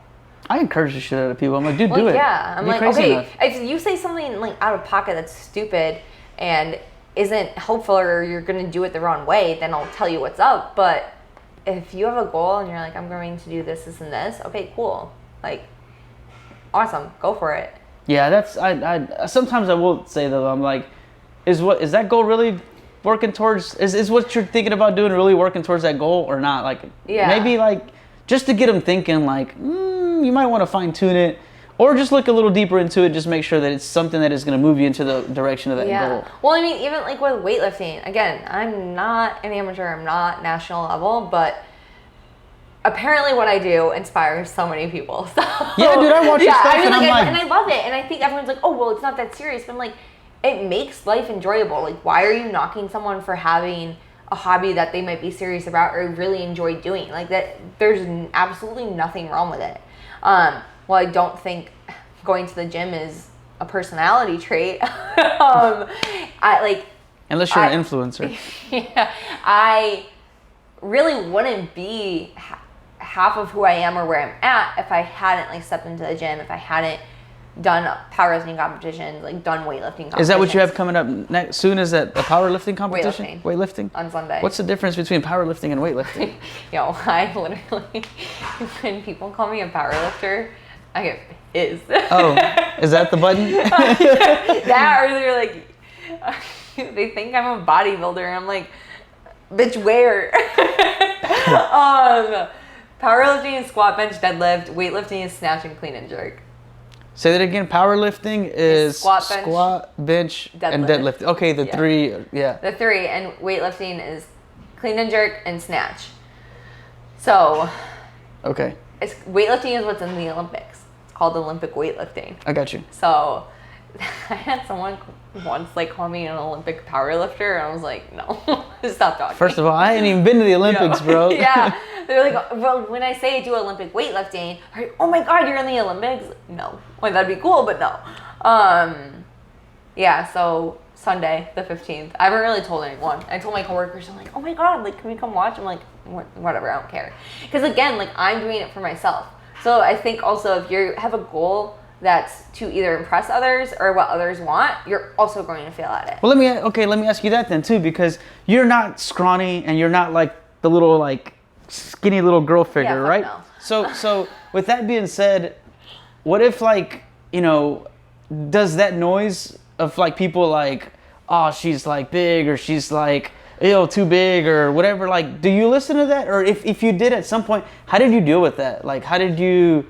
I encourage the shit out of people. I'm like, dude, do it. Yeah, I'm Be like, crazy okay, enough. if you say something like out of pocket that's stupid and isn't helpful, or you're gonna do it the wrong way, then I'll tell you what's up. But if you have a goal and you're like, I'm going to do this, this, and this, okay, cool, like, awesome, go for it. Yeah, that's I sometimes I will say though, I'm like, is that goal really working towards, is what you're thinking about doing really working towards that goal or not? Like, yeah, maybe like just to get them thinking like, you might want to fine tune it, or just look a little deeper into it, just make sure that it's something that is going to move you into the direction of that goal. Well, I mean, even like with weightlifting, again, I'm not an amateur, I'm not national level, but apparently what I do inspires so many people. So yeah, dude, I watch your stuff and I'm like, and I love it. And I think everyone's like, oh, well, it's not that serious. But I'm like, it makes life enjoyable. Like, why are you knocking someone for having a hobby that they might be serious about or really enjoy doing? Like, that, there's absolutely nothing wrong with it. Well, I don't think going to the gym is a personality trait. I like, unless you're an influencer. Yeah, I really wouldn't be half of who I am or where I'm at if I hadn't like stepped into the gym, if I hadn't done powerlifting competitions, like done weightlifting competitions. Is that what you have coming up next soon? Is that a powerlifting competition? Weightlifting on Sunday. What's the difference between powerlifting and weightlifting? Yo, I literally, when people call me a powerlifter, I get pissed. Oh, is that the button? That, or they're like, they think I'm a bodybuilder, and I'm like, bitch, where? Powerlifting is squat, bench, deadlift. Weightlifting is snatch and clean and jerk. Say that again. Powerlifting is squat, bench, and deadlift. Okay, the three, yeah. The three, and weightlifting is clean and jerk and snatch. So, okay. Weightlifting is what's in the Olympics. It's called Olympic weightlifting. I got you. So, I had someone once like call me an Olympic powerlifter, and I was like, no, stop talking. First of all, I ain't even been to the Olympics, bro. Yeah, they're like, well, when I say I do Olympic weightlifting, oh my god, you're in the Olympics? No, well, that'd be cool, but no. Yeah, so Sunday the 15th. I haven't really told anyone. I told my coworkers, I'm like, oh my god, like, can we come watch? I'm like, whatever, I don't care. Because again, like, I'm doing it for myself. So I think also if you have a goal that's to either impress others or what others want, you're also going to fail at it. Well, let me ask you that then too, because you're not scrawny and you're not like the little like skinny little girl figure, right? No. So with that being said, what if like, you know, does that noise of like people like, oh, she's like big, or she's like, ew, too big, or whatever, like, do you listen to that? Or if you did at some point, how did you deal with that? Like, how did you...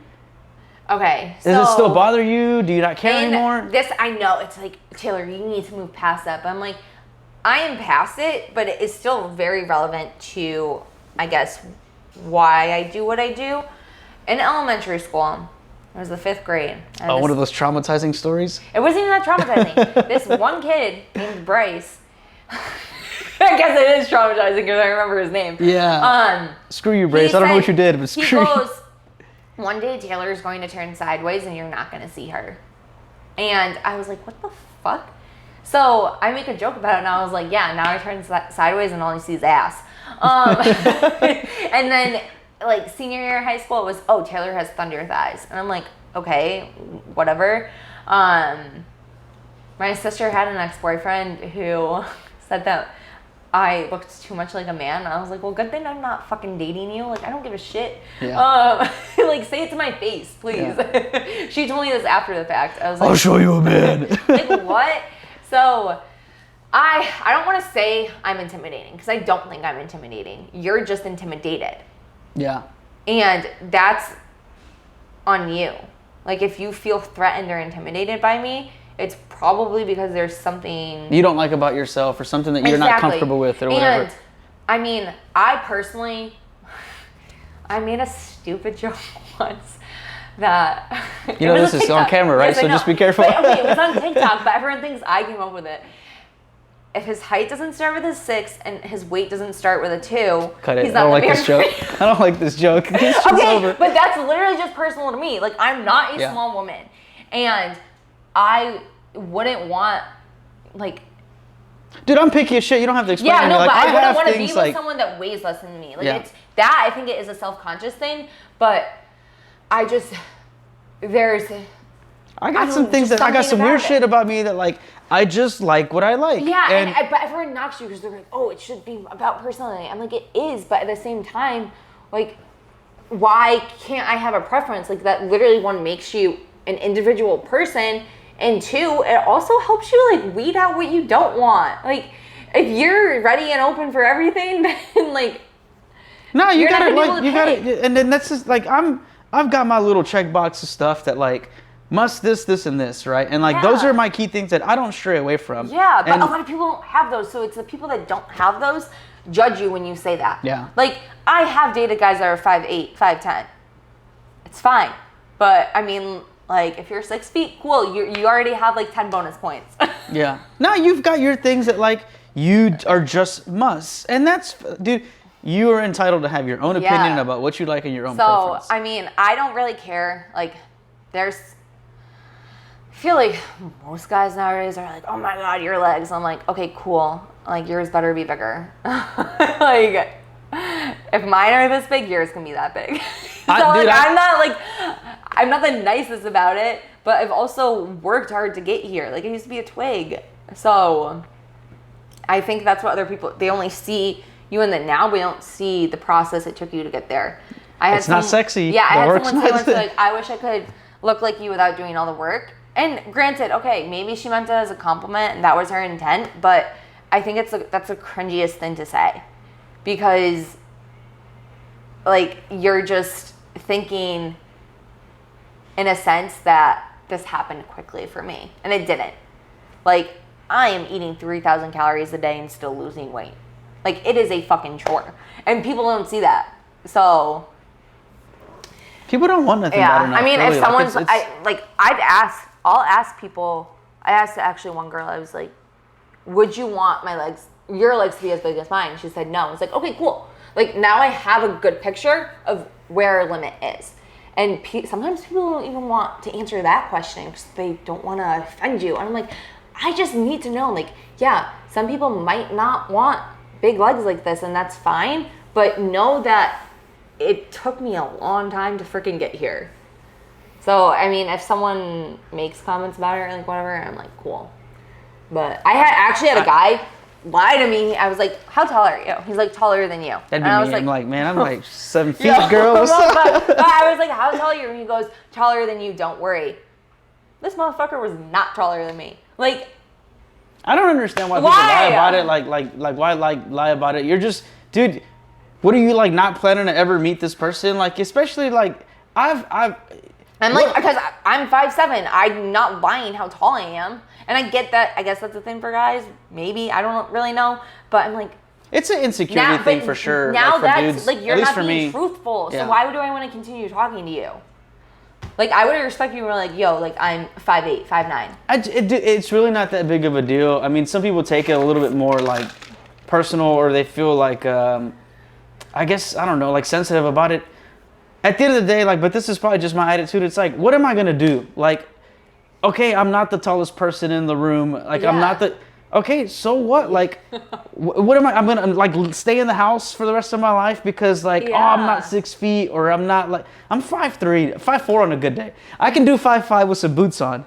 Okay, so... Does it still bother you? Do you not care anymore? This, I know, it's like, Taylor, you need to move past that. But I'm like, I am past it, but it is still very relevant to, I guess, why I do what I do. In elementary school, it was the 5th grade. Oh, one of those traumatizing stories? It wasn't even that traumatizing. This one kid named Bryce... I guess it is traumatizing because I remember his name. Yeah. Screw you, Bryce. I don't know what you did, but screw you. He goes, one day Taylor is going to turn sideways and you're not going to see her. And I was like, what the fuck? So I make a joke about it, and I was like, yeah, now I turn sideways and all you see is ass. And then, like, senior year of high school, it was, oh, Taylor has thunder thighs. And I'm like, okay, whatever. My sister had an ex-boyfriend who said that I looked too much like a man. And I was like, well, good thing I'm not fucking dating you. Like, I don't give a shit. Yeah. Like, say it to my face, please. Yeah. She told me this after the fact. I was like, I'll show you a man. Like, what? So, I don't want to say I'm intimidating, because I don't think I'm intimidating. You're just intimidated. Yeah. And that's on you. Like, if you feel threatened or intimidated by me, it's probably because there's something you don't like about yourself or something that you're not comfortable with or whatever. And I mean, I personally, I made a stupid joke once that you know this is on camera, right? Yes, so just be careful. But, okay, it was on TikTok, but everyone thinks I came up with it. If his height doesn't start with a 6 and his weight doesn't start with a 2, cut it. he's I not don't like this joke. I don't like this joke. This okay, over. but that's literally just personal to me. Like, I'm not a small woman, and I wouldn't want, like, dude, I'm picky as shit. You don't have to explain to me. Like, but I wouldn't want to be like, with someone that weighs less than me. Like, it's that, I think it is a self-conscious thing, but I just, I got some things that, I got some weird shit about me that, like, I just like what I like. Yeah, but everyone knocks you because they're like, oh, it should be about personality. I'm like, it is, but at the same time, like, why can't I have a preference? Like, that literally, one, makes you an individual person, and two, it also helps you, like, weed out what you don't want. Like, if you're ready and open for everything, then, like, no, you gotta, like, you gotta, and then that's just, like, I've got my little checkbox of stuff that, like, must this, and this, right? And, like, those are my key things that I don't stray away from. Yeah, but a lot of people don't have those, so it's the people that don't have those judge you when you say that. Yeah. Like, I have dated guys that are 5'8", 5'10". It's fine. But, I mean, like, if you're 6 feet, cool. You already have, like, 10 bonus points. Yeah. Now you've got your things that, like, you are just musts. And that's, dude, you are entitled to have your own opinion about what you like and your own preference. So, I mean, I don't really care. Like, I feel like most guys nowadays are like, oh my God, your legs. I'm like, okay, cool. Like, yours better be bigger. Like, if mine are this big, yours can be that big. So, I'm not the nicest about it, but I've also worked hard to get here. Like, I used to be a twig. So, I think that's what other people, they only see you in the now, but they don't see the process it took you to get there. It's not sexy. Yeah, I had someone say once, like, I wish I could look like you without doing all the work. And granted, okay, maybe she meant it as a compliment and that was her intent, but I think that's the cringiest thing to say. Because, like, you're just thinking, in a sense, that this happened quickly for me. And it didn't. Like, I am eating 3,000 calories a day and still losing weight. Like, it is a fucking chore. And people don't see that. So... people don't want nothing bad enough. I mean, really. If someone's, I'll ask people, I asked actually one girl, I was like, would you want your legs to be as big as mine? She said no. I was like, okay, cool. Like, now I have a good picture of where our limit is. And sometimes people don't even want to answer that question because they don't want to offend you. And I'm like, I just need to know, like, yeah, some people might not want big legs like this, and that's fine. But know that it took me a long time to freaking get here. So, I mean, if someone makes comments about it or, like, whatever, I'm like, cool. But I had a guy lie to me. I was like, how tall are you? He's like, taller than you. That'd be and I me. was like, I'm like, man, I'm like 7 feet, girl. What's up? But I was like, how tall are you? And he goes, taller than you, don't worry. This motherfucker was not taller than me. Like, I don't understand why people lie about it. Like why lie about it? You're just, dude, what are you, like, not planning to ever meet this person? Like, especially, like, I'm like, because I'm 5'7". I'm not lying how tall I am. And I get that. I guess that's a thing for guys. Maybe. I don't really know. But I'm like... it's an insecurity thing for sure. Now like, that's... dudes, like, you're not being truthful. So why do I want to continue talking to you? Like, I would respect you when you're like, yo, like, I'm 5'8", 5'9". It's really not that big of a deal. I mean, some people take it a little bit more, like, personal, or they feel like, I guess, I don't know, like, sensitive about it. At the end of the day, like, but this is probably just my attitude. It's like, what am I going to do? Like, okay, I'm not the tallest person in the room. Like, I'm not the... okay, so what? Like, what am I? I'm going to, like, stay in the house for the rest of my life because, like, oh, I'm not 6 feet, or I'm not, like... I'm 5'3", 5'4" on a good day. I can do 5'5" with some boots on.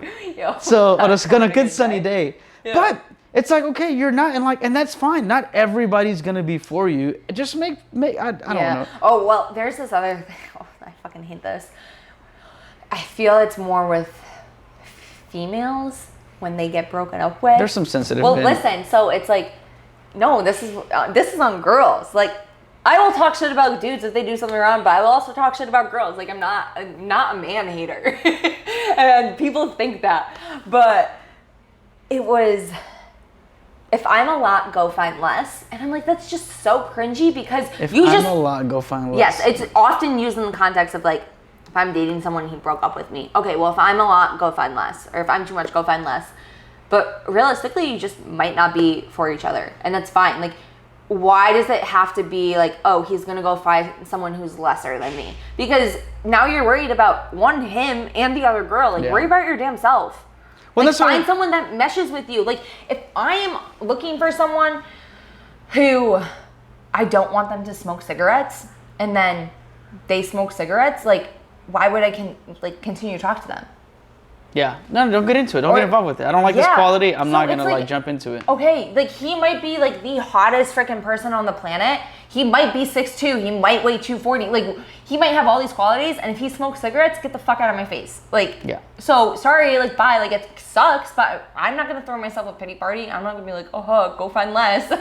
So, on a good sunny day. Yeah. But... it's like, okay, you're not, and that's fine. Not everybody's gonna be for you. Just make I don't know. Oh, well, there's this other thing. Oh, I fucking hate this. I feel it's more with females when they get broken up with. There's some sensitive. Well, listen. So it's like, no, this is on girls. Like, I will talk shit about dudes if they do something wrong, but I will also talk shit about girls. Like, I'm not a man hater. And people think that. But it was, if I'm a lot, go find less. And I'm like, that's just so cringy because if I'm a lot, go find less. Yes, it's often used in the context of like, if I'm dating someone, he broke up with me. Okay, well, if I'm a lot, go find less. Or if I'm too much, go find less. But realistically, you just might not be for each other. And that's fine. Like, why does it have to be like, oh, he's going to go find someone who's lesser than me? Because now you're worried about, one, him and the other girl. Like, worry about your damn self. Well, like, find someone that meshes with you. Like, if I am looking for someone who I don't want them to smoke cigarettes and then they smoke cigarettes, like, why would I continue to talk to them? Yeah. No, don't get into it. Don't get involved with it. I don't like this quality. I'm not going to like jump into it. Okay, like he might be like the hottest freaking person on the planet. He might be 6'2". He might weigh 240. Like he might have all these qualities, and if he smokes cigarettes, get the fuck out of my face. Like, yeah. So sorry, like bye. Like it sucks, but I'm not going to throw myself a pity party. I'm not going to be like, oh, go find less.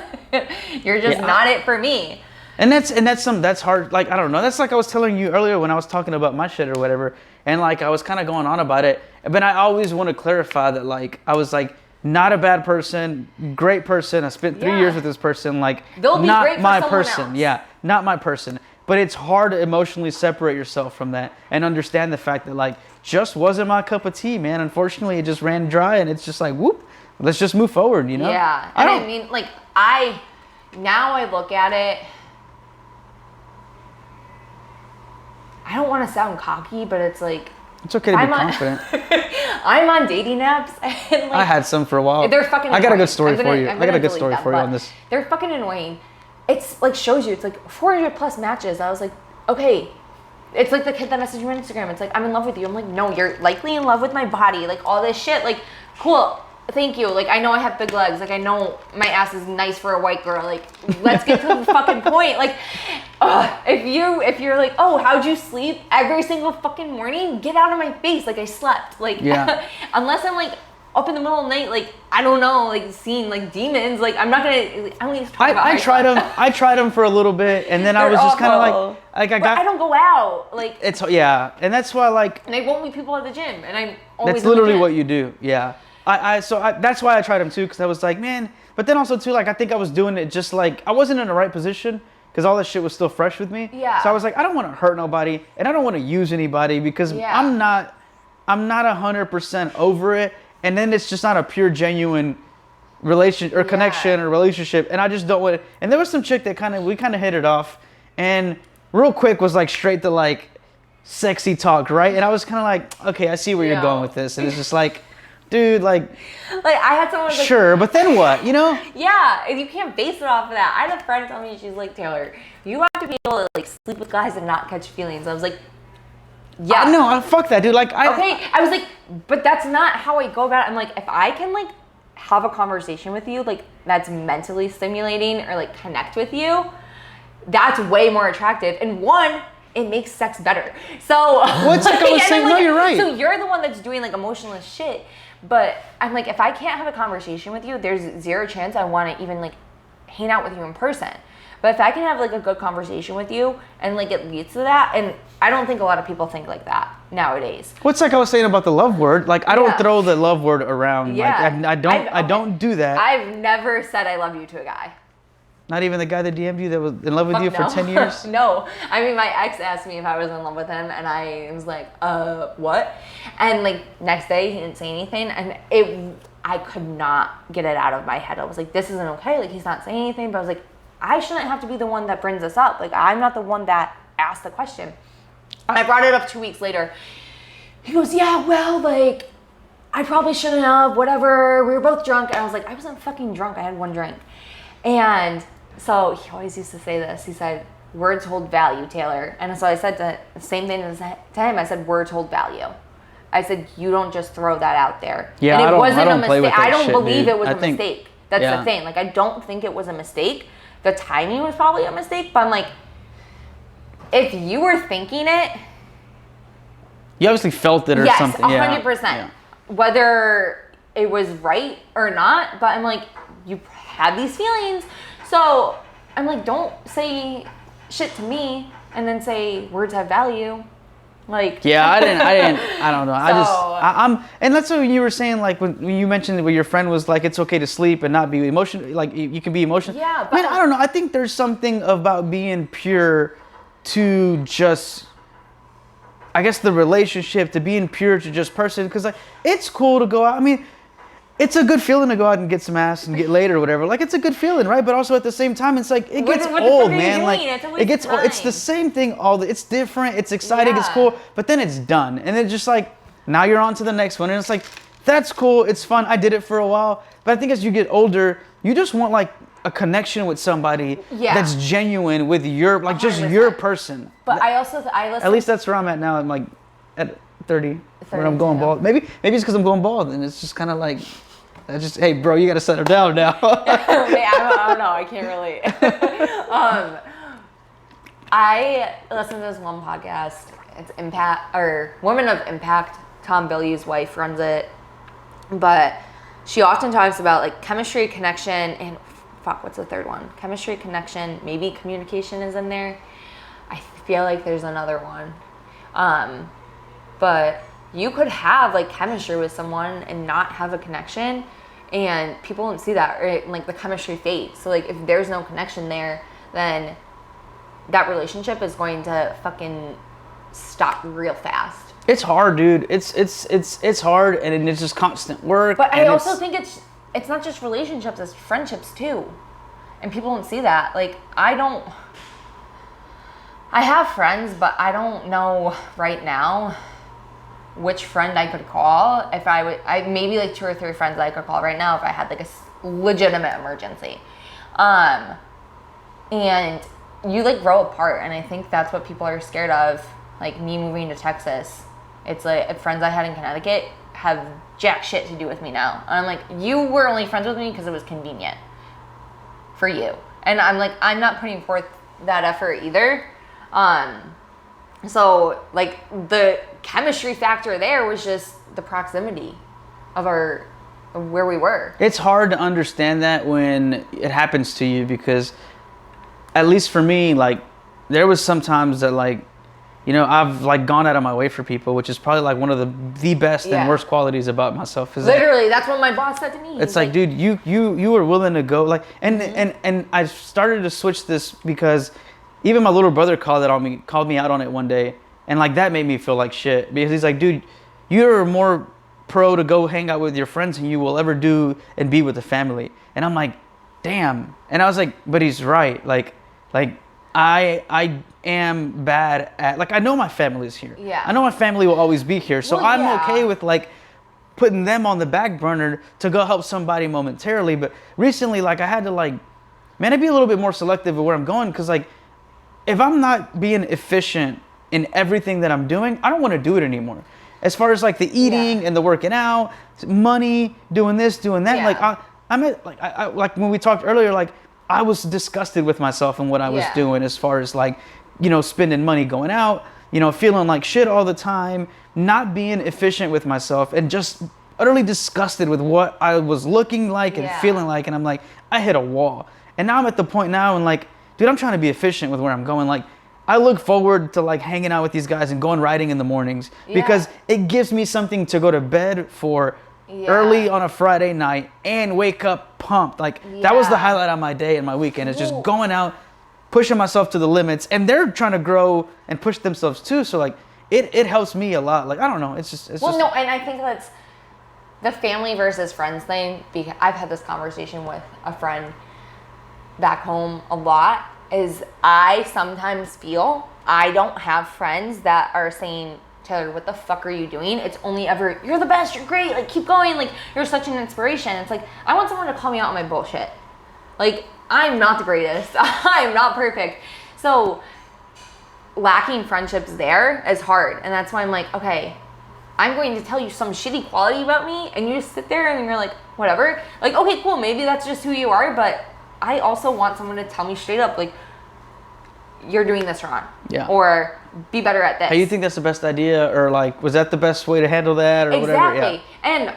You're just not it for me. And that's hard. Like, I don't know. That's like I was telling you earlier when I was talking about my shit or whatever. And like, I was kind of going on about it. But I always want to clarify that like, I was like, not a bad person, great person. I spent 3 years with this person. Like, not my person. Yeah, not my person. But it's hard to emotionally separate yourself from that and understand the fact that like, just wasn't my cup of tea, man. Unfortunately, it just ran dry and it's just like, whoop, let's just move forward, you know? Yeah. And I mean, like, now I look at it, I don't want to sound cocky, but it's like... It's okay to be confident. I'm on dating apps. And like, I had some for a while. They're fucking annoying. I got a good story for you. I got a good story for you on this. They're fucking annoying. It's like shows you, it's like 400 plus matches. I was like, okay. It's like the kid that messaged me on Instagram. It's like, I'm in love with you. I'm like, no, you're likely in love with my body. Like all this shit. Like, cool. Thank you. Like, I know I have big legs. Like, I know my ass is nice for a white girl. Like, let's get to the fucking point. Like, if you're like, oh, how'd you sleep every single fucking morning? Get out of my face. Like, I slept. Like, unless I'm like up in the middle of the night, like, I don't know, like seeing like demons. Like, I'm not gonna. I don't need to talk about. I tried them for a little bit, and then I was just kind of like I don't go out. Like, it's and that's why like. And I won't meet people at the gym, and I'm always. That's literally what you do. Yeah. So that's why I tried them too, because I was like, man. But then also too, like I think I was doing it just like I wasn't in the right position because all this shit was still fresh with me. Yeah. So I was like, I don't want to hurt nobody, and I don't want to use anybody because I'm not 100% over it, and then it's just not a pure genuine relation or connection or relationship, and I just don't want it. And there was some chick that we kind of hit it off, and real quick was like straight to like sexy talk, right? And I was kind of like, okay, I see where you're going with this, and it's just like. Dude, like I had someone sure, but then what, you know? Yeah, you can't base it off of that. I had a friend tell me, she's like, Taylor, you have to be able to like sleep with guys and not catch feelings. I was like, yeah. No, fuck that, dude. Like, I was like, but that's not how I go about it. I'm like, if I can like have a conversation with you, like that's mentally stimulating or like connect with you, that's way more attractive. And one, it makes sex better. So what's like I was saying? No, you're right. So you're the one that's doing like emotionless shit. But I'm like, if I can't have a conversation with you, there's zero chance I want to even like hang out with you in person. But if I can have like a good conversation with you and like it leads to that, and I don't think a lot of people think like that nowadays. What's like I was saying about the love word? Like I don't throw the love word around. Yeah. Like I don't do that. I've never said I love you to a guy. Not even the guy that DM'd you that was in love with you for 10 years? No. I mean, my ex asked me if I was in love with him, and I was like, what? And like next day, he didn't say anything, and I could not get it out of my head. I was like, this isn't okay. Like, he's not saying anything, but I was like, I shouldn't have to be the one that brings this up. Like, I'm not the one that asked the question. And I brought it up 2 weeks later. He goes, yeah, well, like, I probably shouldn't have, whatever. We were both drunk. And I was like, I wasn't fucking drunk. I had one drink. And so he always used to say this. He said, words hold value, Taylor. And so I said the same thing to him. I said, words hold value. I said, you don't just throw that out there. Yeah, and it wasn't a mistake. I don't believe it was a mistake. That's the thing. Like, I don't think it was a mistake. The timing was probably a mistake. But I'm like, if you were thinking it. You obviously felt it or something. Yes, 100%. Yeah. Whether it was right or not. But I'm like, you had these feelings. So I'm like, don't say shit to me and then say words have value. Like yeah, I don't know. I'm and that's what you were saying, like when you mentioned where your friend was like, it's okay to sleep and not be emotional, like you can be emotional. Yeah, but I don't know. I think there's something about being pure to just, I guess, the relationship, to being pure to just person, because like it's cool to go out. I mean, it's a good feeling to go out and get some ass and get laid or whatever. Like it's a good feeling, right? But also at the same time, it's like it gets old, man. Like it gets old. It's the same thing. It's different. It's exciting. It's cool. But then it's done, and then just like now you're on to the next one, and it's like that's cool. It's fun. I did it for a while, but I think as you get older, you just want like a connection with somebody that's genuine with your like 100%. Just your person. But I listen. At least that's where I'm at now. I'm like at 30 where I'm going bald. Maybe it's because I'm going bald, and it's just kind of like. Hey, bro, you gotta settle down now. I don't know. I can't relate. I listen to this one podcast. It's Impact or Women of Impact. Tom Bilyeu's wife runs it, but she often talks about like chemistry, connection, and what's the third one? Chemistry, connection. Maybe communication is in there. I feel like there's another one, but you could have like chemistry with someone and not have a connection. And people don't see that, or like the chemistry fades. So like if there's no connection there, then that relationship is going to fucking stop real fast. It's hard, dude. It's hard, and it's just constant work. But I also think it's not just relationships, it's friendships too. And people don't see that. Like I have friends, but I don't know right now which friend I could call. If I maybe like 2 or 3 friends that I could call right now if I had like a legitimate emergency. And you like grow apart, and I think that's what people are scared of. Like me moving to Texas, it's like friends I had in Connecticut have jack shit to do with me now. And I'm like, you were only friends with me because it was convenient for you. And I'm like, I'm not putting forth that effort either. So like the chemistry factor there was just the proximity of where we were. It's hard to understand that when it happens to you, because at least for me, like there was some times that like, you know, I've like gone out of my way for people, which is probably like one of the best and worst qualities about myself. Is literally that's what my boss said to me. It's like, dude, you were willing to go like, and I started to switch this because even my little brother called me out on it one day, and like that made me feel like shit, because he's like, dude, you're more pro to go hang out with your friends than you will ever do and be with the family. And I'm like, damn. And I was like, but he's right. Like I am bad at, like, I know my family's here. Yeah. I know my family will always be here. So I'm okay with like putting them on the back burner to go help somebody momentarily. But recently, like I had to like, man, I'd be a little bit more selective of where I'm going, because like, if I'm not being efficient in everything that I'm doing, I don't want to do it anymore. As far as like the eating and the working out, money, doing this, doing that, like I like when we talked earlier, like I was disgusted with myself and what I was doing, as far as like, you know, spending money going out, you know, feeling like shit all the time, not being efficient with myself, and just utterly disgusted with what I was looking like and feeling like. And I'm like, I hit a wall. And now I'm at the point now, and like, dude, I'm trying to be efficient with where I'm going. Like, I look forward to like hanging out with these guys and going riding in the mornings, because it gives me something to go to bed for early on a Friday night and wake up pumped. Like that was the highlight of my day and my weekend, is just going out, pushing myself to the limits, and they're trying to grow and push themselves too. So like it helps me a lot. Like, I don't know. No, and I think that's the family versus friends thing. Because I've had this conversation with a friend back home a lot, is I sometimes feel I don't have friends that are saying, Taylor, what the fuck are you doing? It's only ever, you're the best, you're great, like keep going, like you're such an inspiration. It's like, I want someone to call me out on my bullshit. Like, I'm not the greatest. I'm not perfect. So lacking friendships there is hard. And that's why I'm like, okay, I'm going to tell you some shitty quality about me, and you just sit there and you're like, whatever. Like, okay, cool, maybe that's just who you are, but I also want someone to tell me straight up, like, you're doing this wrong. Yeah. Or be better at this. Hey, you think that's the best idea? Or like, was that the best way to handle that, or whatever? Exactly. And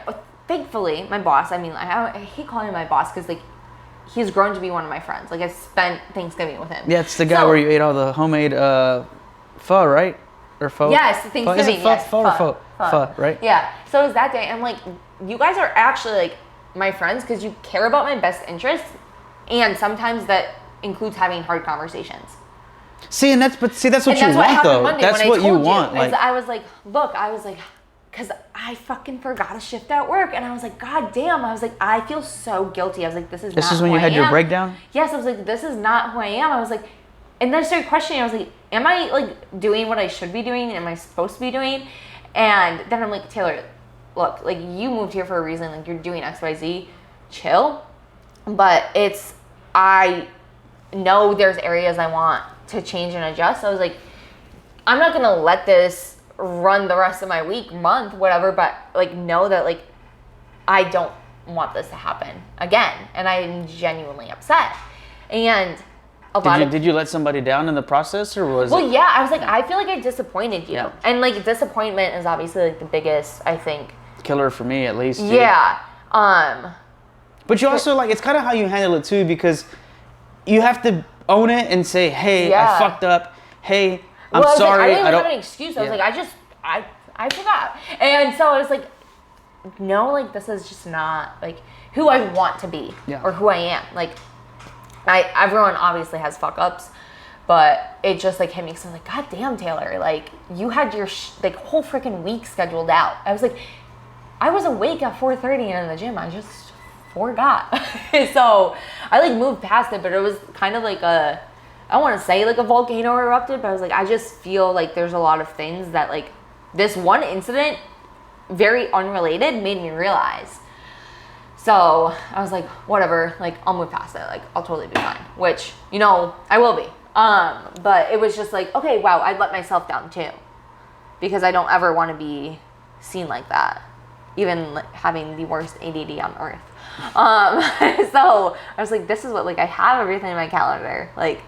thankfully, my boss, I mean, I hate calling him my boss, because like, he's grown to be one of my friends. Like I spent Thanksgiving with him. Yeah, it's the guy where you ate all the homemade pho, right? Or pho? Yes, Thanksgiving. Is it pho? Yes, Pho or pho? Pho, right? Yeah. So it was that day. I'm like, you guys are actually like my friends because you care about my best interests, and sometimes that includes having hard conversations. See, that's what you want, though. That's what you want. Like, I was like, because I fucking forgot a shift at work, and I was like, God damn! I was like, I feel so guilty. I was like, this is when you had your breakdown? Yes, I was like, this is not who I am. I was like, and then I started questioning. I was like, am I like doing what I should be doing? Am I supposed to be doing? And then I'm like, Taylor, look, like you moved here for a reason. Like you're doing X, Y, Z. Chill. But I know there's areas I want to change and adjust. So I was like, I'm not gonna let this run the rest of my week, month, whatever, but like know that like I don't want this to happen again. And I'm genuinely upset. And did you let somebody down in the process, or was Well, yeah, I was like, I feel like I disappointed you. Yeah. And like disappointment is obviously like the biggest, I think, killer for me at least. Yeah. But you also like, it's kind of how you handle it too, because you have to own it and say, hey, I fucked up. Hey, I'm sorry. Like, I didn't have an excuse. I was like, I forgot. And so I was like, no, like this is just not like who I want to be or who I am. Like everyone obviously has fuck ups, but it just like hit me because I was like, God damn, Taylor, like you had your like whole freaking week scheduled out. I was like, I was awake at 4:30 and in the gym. I just forgot. So I like moved past it, but it was kind of like I don't want to say like a volcano erupted, but I was like, I just feel like there's a lot of things that like this one incident, very unrelated, made me realize. So I was like, whatever, like I'll move past it. Like I'll totally be fine, which, you know, I will be. But it was just like, okay, wow, I'd let myself down too, because I don't ever want to be seen like that, even like, having the worst ADD on earth. So I was like, this is what, like, I have everything in my calendar. Like,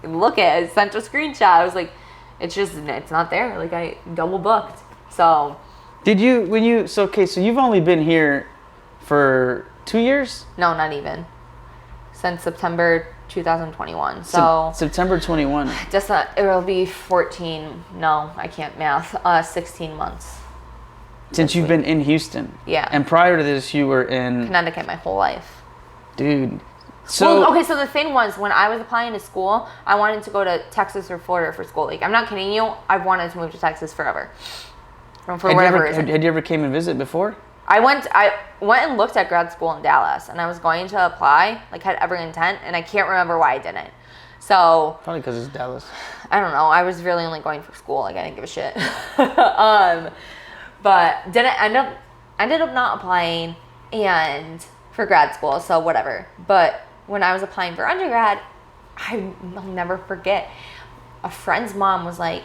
look at it, I sent a screenshot. I was like, it's not there. Like I double booked. So. Did you, so you've only been here for 2 years? No, not even. Since September 2021. So September 21. Just it'll be 14. No, I can't math. 16 months. Since you've been in Houston. Yeah. And prior to this, you were in Connecticut my whole life. Dude. So well, okay, so the thing was, when I was applying to school, I wanted to go to Texas or Florida for school. Like, I'm not kidding you. I've wanted to move to Texas forever. For whatever reason. Had you ever came and visit before? I went and looked at grad school in Dallas, and I was going to apply, like had every intent, and I can't remember why I didn't. So probably because it's Dallas. I don't know. I was really only going for school. Like I didn't give a shit. But ended up not applying and for grad school. So whatever. But when I was applying for undergrad, I'll never forget. A friend's mom was like,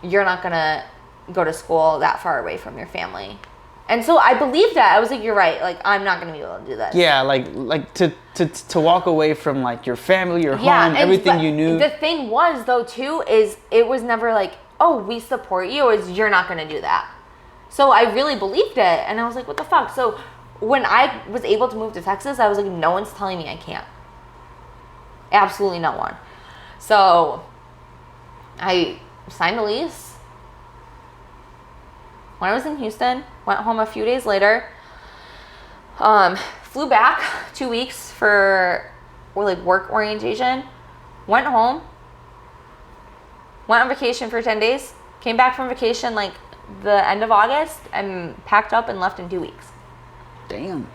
"You're not gonna go to school that far away from your family." And so I believed that. I was like, you're right. Like, I'm not going to be able to do this. Yeah, like to walk away from, like, your family, your home, everything you knew. The thing was, though, too, is it was never like, oh, we support you. It was, you're not going to do that. So I really believed it. And I was like, what the fuck? So when I was able to move to Texas, I was like, no one's telling me I can't. Absolutely no one. So I signed a lease. When I was in Houston, went home a few days later, flew back 2 weeks for like work orientation, went home, went on vacation for 10 days, came back from vacation like the end of August, and packed up and left in 2 weeks. Damn.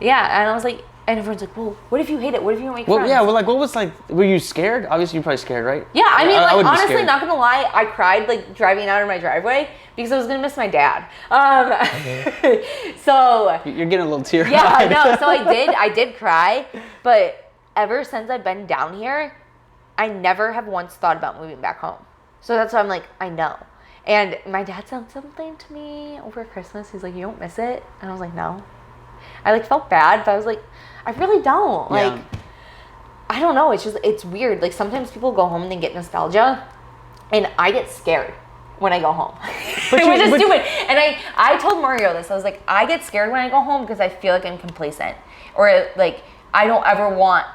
Yeah, and I was like, and everyone's like, well, what if you hate it? What if you don't make friends? Well, yeah, well, like, what was, like, were you scared? Obviously, you're probably scared, right? Yeah, I mean, like, honestly, not not gonna lie, I cried, like, driving out of my driveway because I was gonna miss my dad. So. You're getting a little teary-eyed. Yeah, I know, so I did cry, but ever since I've been down here, I never have once thought about moving back home. So that's why I'm like, I know. And my dad said something to me over Christmas. He's like, you don't miss it? And I was like, no. I, like, felt bad, but I was like, I really don't. Like, yeah. I don't know. It's just, it's weird. Like, sometimes people go home and they get nostalgia, and I get scared when I go home. Which is stupid. And I told Mario this. I was like, I get scared when I go home because I feel like I'm complacent. Or, like, I don't ever want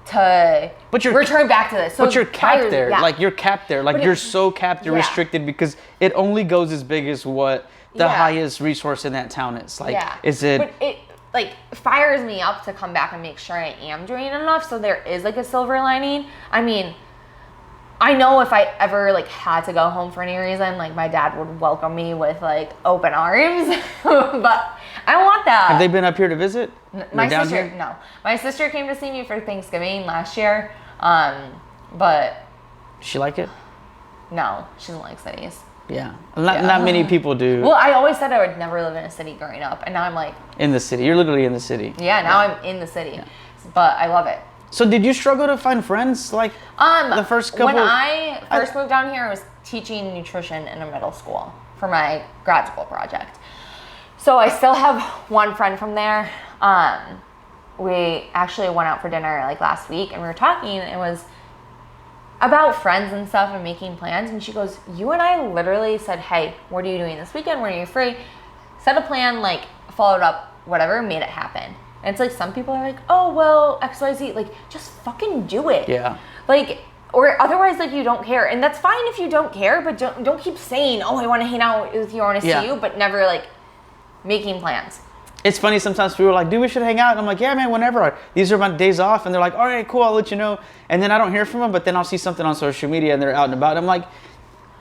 to return back to this. So but you're capped there. Yeah. Like you're capped there. Like you're so capped, you're restricted because it only goes as big as what the highest resource in that town is. Like, is it? But it like fires me up to come back and make sure I am doing enough. So there is like a silver lining. I mean, I know if I ever like had to go home for any reason, like my dad would welcome me with like open arms, but I don't want that. Have they been up here to visit? My sister, no. My sister came to see me for Thanksgiving last year, but does she like it? No, she doesn't like cities. Yeah. Not many people do. Well, I always said I would never live in a city growing up, and now I'm like in the city. You're literally in the city. Yeah, now I'm in the city, but I love it. So did you struggle to find friends like the first couple? When I first moved down here, I was teaching nutrition in a middle school for my grad school project. So I still have one friend from there. We actually went out for dinner like last week, and we were talking. It was about friends and stuff and making plans. And she goes, "You and I literally said, hey, what are you doing this weekend? When are you free? Set a plan, like followed up, whatever, made it happen." And it's like some people are like, "Oh, well, XYZ, like just fucking do it." Yeah. Like, or otherwise, like you don't care. And that's fine if you don't care, but don't keep saying, "Oh, I want to hang out with you, I want to see you," but never like making plans. It's funny, sometimes people are like, "Dude, we should hang out." And I'm like, "Yeah, man, whenever. These are my days off." And they're like, "All right, cool, I'll let you know." And then I don't hear from them, but then I'll see something on social media and they're out and about. And I'm like,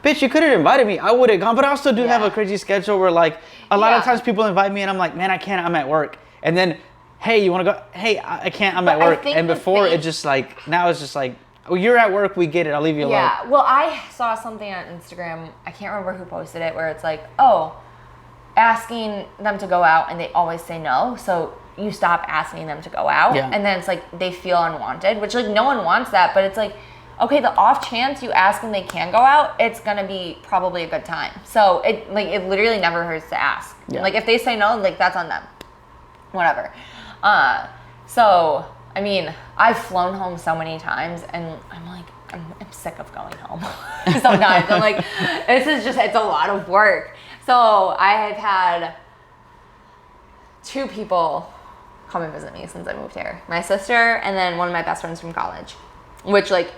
bitch, you could have invited me. I would have gone. But I also do have a crazy schedule where like a lot of times people invite me and I'm like, "Man, I can't, I'm at work." And then, "Hey, you want to go?" "Hey, I can't, I'm at work." And before it just like, now it's just like, "Oh, you're at work, we get it, I'll leave you alone." Yeah, well, I saw something on Instagram, I can't remember who posted it, where it's like, oh, asking them to go out and they always say no, so you stop asking them to go out, and then it's like they feel unwanted, which like no one wants that, but it's like, okay, the off chance you ask and they can go out, it's gonna be probably a good time. So it literally never hurts to ask. Like if they say no, like that's on them, whatever. So I mean, I've flown home so many times and I'm like, I'm sick of going home. Sometimes I'm like, it's a lot of work. So I have had 2 people come and visit me since I moved here. My sister and then one of my best friends from college, which like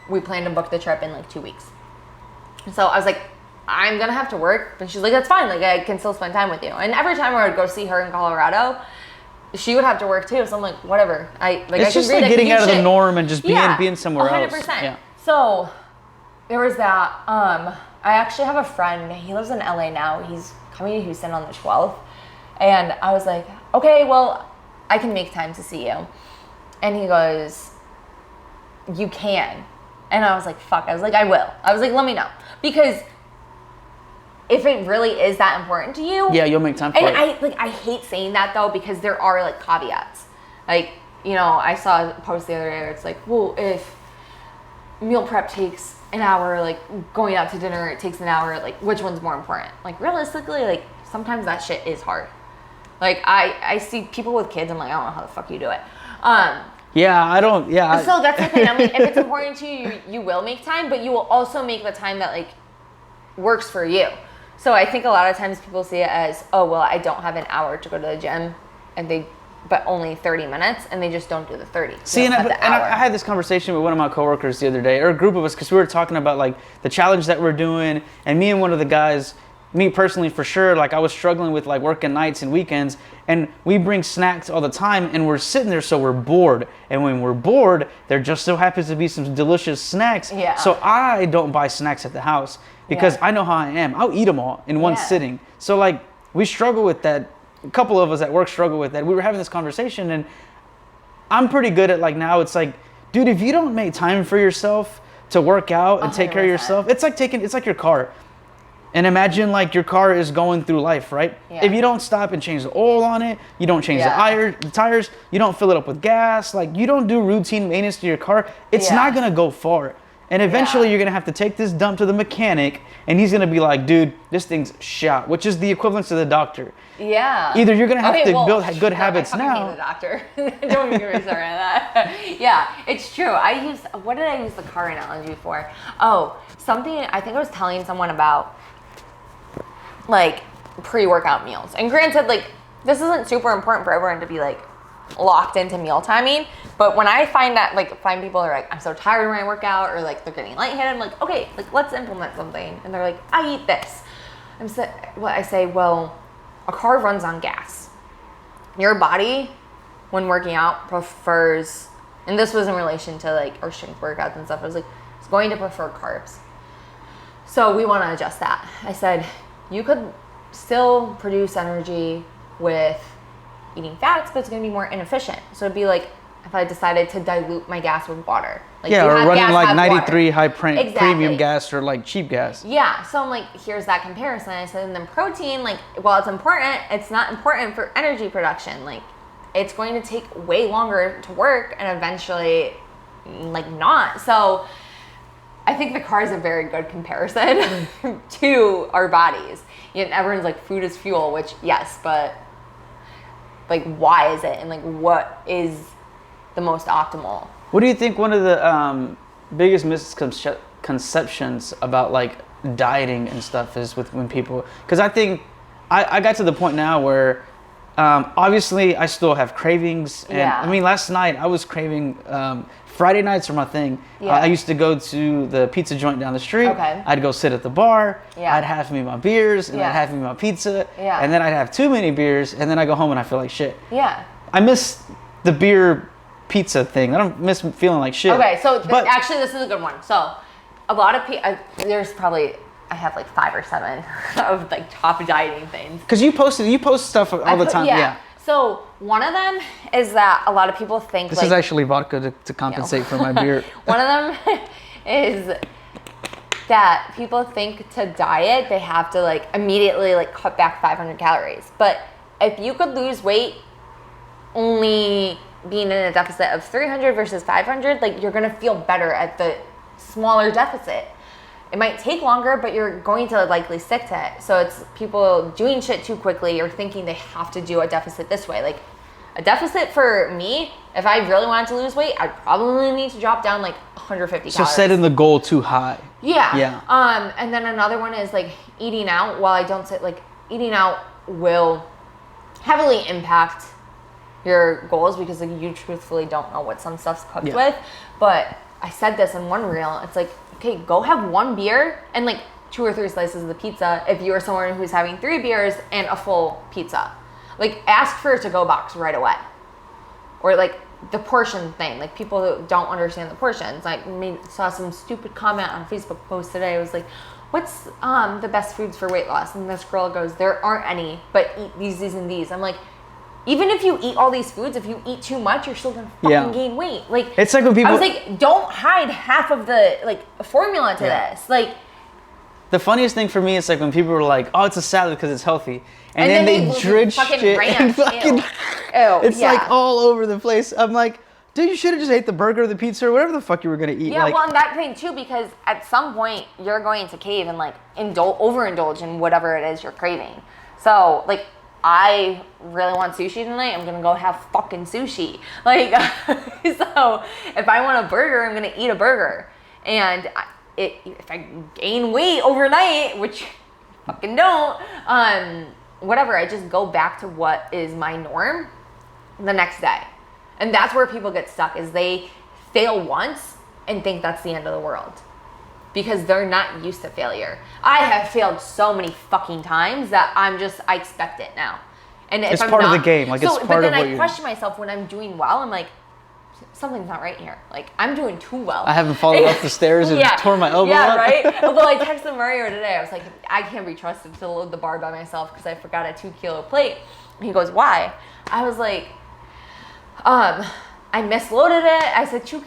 we planned to book the trip in like 2 weeks. So I was like, I'm gonna have to work, but she's like, that's fine. Like I can still spend time with you. And every time I would go see her in Colorado, she would have to work too. So I'm like, whatever. It's just like getting out of the norm and just being somewhere 100%. Else. Yeah. So there was that. I actually have a friend. He lives in LA now. He's coming to Houston on the 12th. And I was like, okay, well, I can make time to see you. And he goes, you can. And I was like, fuck. I was like, I will. I was like, let me know. Because if it really is that important to you. Yeah, you'll make time for it. And I hate saying that though, because there are like caveats. Like, you know, I saw a post the other day where it's like, well, if meal prep takes an hour, like going out to dinner, it takes an hour, like which one's more important? Like realistically, like sometimes that shit is hard. Like I see people with kids, I'm like, I don't know how the fuck you do it. So that's the thing. I mean, if it's important to you, you will make time, but you will also make the time that like works for you. So I think a lot of times people see it as, oh, well, I don't have an hour to go to the gym, but only 30 minutes, and they just don't do the 30. See, and I had this conversation with one of my coworkers the other day, or a group of us, because we were talking about like the challenge that we're doing, and me and one of the guys, me personally for sure, like I was struggling with like working nights and weekends, and we bring snacks all the time, and we're sitting there, so we're bored, and when we're bored, there just so happens to be some delicious snacks. Yeah. So I don't buy snacks at the house because I know how I am. I'll eat them all in one sitting. So like we struggle with that. A couple of us at work struggle with that. We were having this conversation, and I'm pretty good at like now. It's like, dude, if you don't make time for yourself to work out and 100%. Take care of yourself, it's like your car. And imagine like your car is going through life, right? Yeah. If you don't stop and change the oil on it, you don't change the tires, you don't fill it up with gas, like you don't do routine maintenance to your car, it's not gonna go far. And eventually you're gonna have to take this dump to the mechanic, and he's gonna be like, dude, this thing's shot, which is the equivalent to the doctor. Yeah. Either you're gonna have to build good habits now. I the doctor. Don't even get me started on that. Yeah, it's true. What did I use the car analogy for? Oh, something I think I was telling someone about, like pre-workout meals. And granted, like this isn't super important for everyone to be like locked into meal timing. But when I find people are like, I'm so tired when I work out, or like they're getting lightheaded, I'm like, okay, like let's implement something. And they're like, I eat this. I say, well, a car runs on gas. Your body, when working out, prefers, and this was in relation to like our strength workouts and stuff, I was like, it's going to prefer carbs. So we want to adjust that. I said, you could still produce energy with eating fats, but it's going to be more inefficient. So it'd be like if I decided to dilute my gas with water. Like, yeah, or running gas, like 93 water. high Exactly. premium gas or like cheap gas. Yeah, so I'm like, here's that comparison. I said, and then protein, like, while it's important, it's not important for energy production. Like, it's going to take way longer to work and eventually, like, not. So I think the car is a very good comparison to our bodies. You know, everyone's like, food is fuel, which, yes, but, like, why is it? And, like, what is the most optimal? What do you think one of the biggest misconceptions about like dieting and stuff is with when people, because I think I got to the point now where obviously I still have cravings, and I mean last night I was craving, Friday nights are my thing. I used to go to the pizza joint down the street. Okay. I'd go sit at the bar. I'd have me my beers, and I'd have me my pizza, and then I'd have too many beers, and then I go home and I feel like shit. I miss the beer pizza thing. I don't miss feeling like shit. Okay, so actually this is a good one. So a lot of people, there's probably, I have like 5 or 7 of like top dieting things. Because you post stuff all the time. Yeah. So one of them is that a lot of people think this is actually vodka to compensate for my beer. One of them is that people think to diet, they have to like immediately like cut back 500 calories. But if you could lose weight only being in a deficit of 300 versus 500, like you're gonna feel better at the smaller deficit. It might take longer, but you're going to likely stick to it. So it's people doing shit too quickly or thinking they have to do a deficit this way. Like a deficit for me, if I really wanted to lose weight, I'd probably need to drop down like 150 calories. So setting the goal too high. Yeah. And then another one is like eating out. While I don't say, like, eating out will heavily impact your goals because like you truthfully don't know what some stuff's cooked with. But I said this in one reel. It's like, okay, go have 1 beer and like 2 or 3 slices of the pizza if you are someone who's having 3 beers and a full pizza. Like, ask for a to-go box right away. Or like the portion thing. Like, people who don't understand the portions. Like, saw some stupid comment on a Facebook post today. It was like, what's the best foods for weight loss? And this girl goes, there aren't any, but eat these, and these. I'm like, even if you eat all these foods, if you eat too much, you're still gonna fucking gain weight. Like, it's like when people, I was like, don't hide half of the like formula to this. Like, the funniest thing for me is like when people are like, oh, it's a salad because it's healthy, and then they dredge shit and fucking, it's like all over the place. I'm like, dude, you should have just ate the burger or the pizza or whatever the fuck you were gonna eat. Yeah, like, well, and that thing too, because at some point you're going to cave and like overindulge in whatever it is you're craving. So like, I really want sushi tonight, I'm gonna go have fucking sushi. Like, so if I want a burger, I'm gonna eat a burger. And if I gain weight overnight, which I fucking don't, whatever, I just go back to what is my norm the next day. And that's where people get stuck, is they fail once and think that's the end of the world. Because they're not used to failure. I have failed so many fucking times that I expect it now. And if it's I'm part not, of the game. Like, it's part of what But then you I question myself when I'm doing well. I'm like, something's not right here. Like, I'm doing too well. I haven't fallen off the stairs and tore my elbow up. Yeah, right? Well, I texted Mario today. I was like, I can't be trusted to load the bar by myself because I forgot a 2-kilo plate. And he goes, why? I was like, I misloaded it. I said 2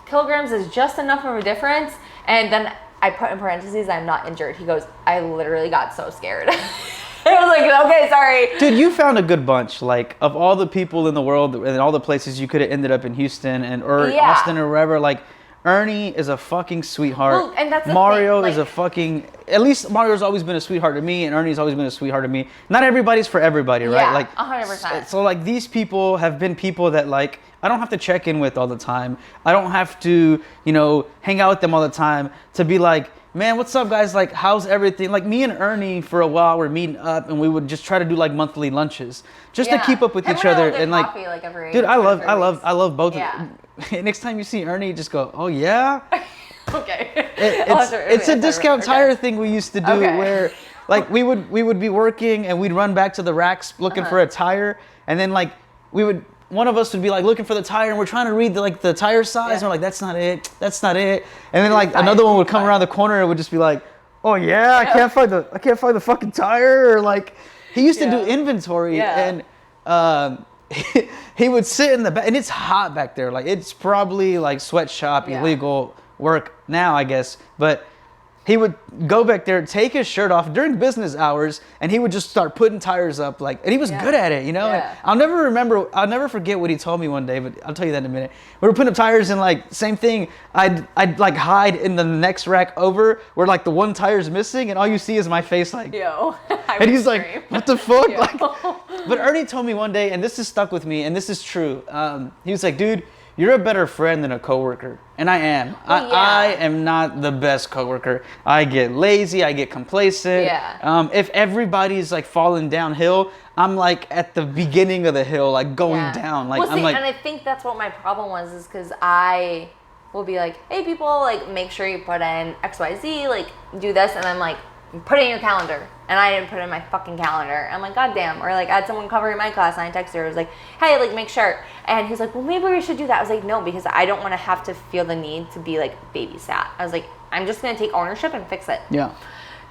kilograms is just enough of a difference. And then I put in parentheses, I'm not injured. He goes, I literally got so scared. I was like, okay, sorry. Dude, you found a good bunch. Like, of all the people in the world and all the places you could have ended up in Houston or Austin or wherever, like, Ernie is a fucking sweetheart. Well, and that's the Mario thing, is a fucking, at least Mario's always been a sweetheart to me, and Ernie's always been a sweetheart to me. Not everybody's for everybody, right? Yeah, like 100%. So like, these people have been people that like I don't have to check in with all the time. I don't have to, you know, hang out with them all the time to be like, man, what's up, guys? Like, how's everything? Like, me and Ernie for a while were meeting up, and we would just try to do like monthly lunches just to keep up with each other. And like, every dude, I love both of Yeah. them. Next time you see Ernie, just go, oh yeah. Okay. It's a discount tire thing we used to do Okay. where like we would be working and we'd run back to the racks looking for a tire, and then like one of us would be like looking for the tire, and we're trying to read the tire size, and we're like, that's not it, and then like another one would come around the corner and would just be like, oh yeah, I can't find the fucking tire, or like he used to do inventory, and he would sit in the back, and it's hot back there, like it's probably like sweatshop illegal work now, I guess, but he would go back there, take his shirt off during business hours, and he would just start putting tires up, like, and he was good at it, you know. Yeah. And I'll never forget what he told me one day, but I'll tell you that in a minute. We were putting up tires, and like same thing, I'd like hide in the next rack over where like the one tire's missing, and all you see is my face, like, Yo. and he's like, what the fuck? Like, but Ernie told me one day, and this has stuck with me, and this is true. He was like, dude, you're a better friend than a coworker. And I am. I am not the best coworker. I get lazy, I get complacent. Yeah. If everybody's like falling downhill, I'm like at the beginning of the hill, like going down. Like, well, see, I'm like, and I think that's what my problem was, is because I will be like, hey people, like make sure you put in XYZ, like do this, and I'm like, put it in your calendar, and I didn't put it in my fucking calendar. I'm like, god damn. Or like I had someone covering my class, and I texted her, I was like, hey, like make sure. And he's like, well, maybe we should do that. I was like, no, because I don't want to have to feel the need to be like babysat. I was like, I'm just gonna take ownership and fix it. yeah.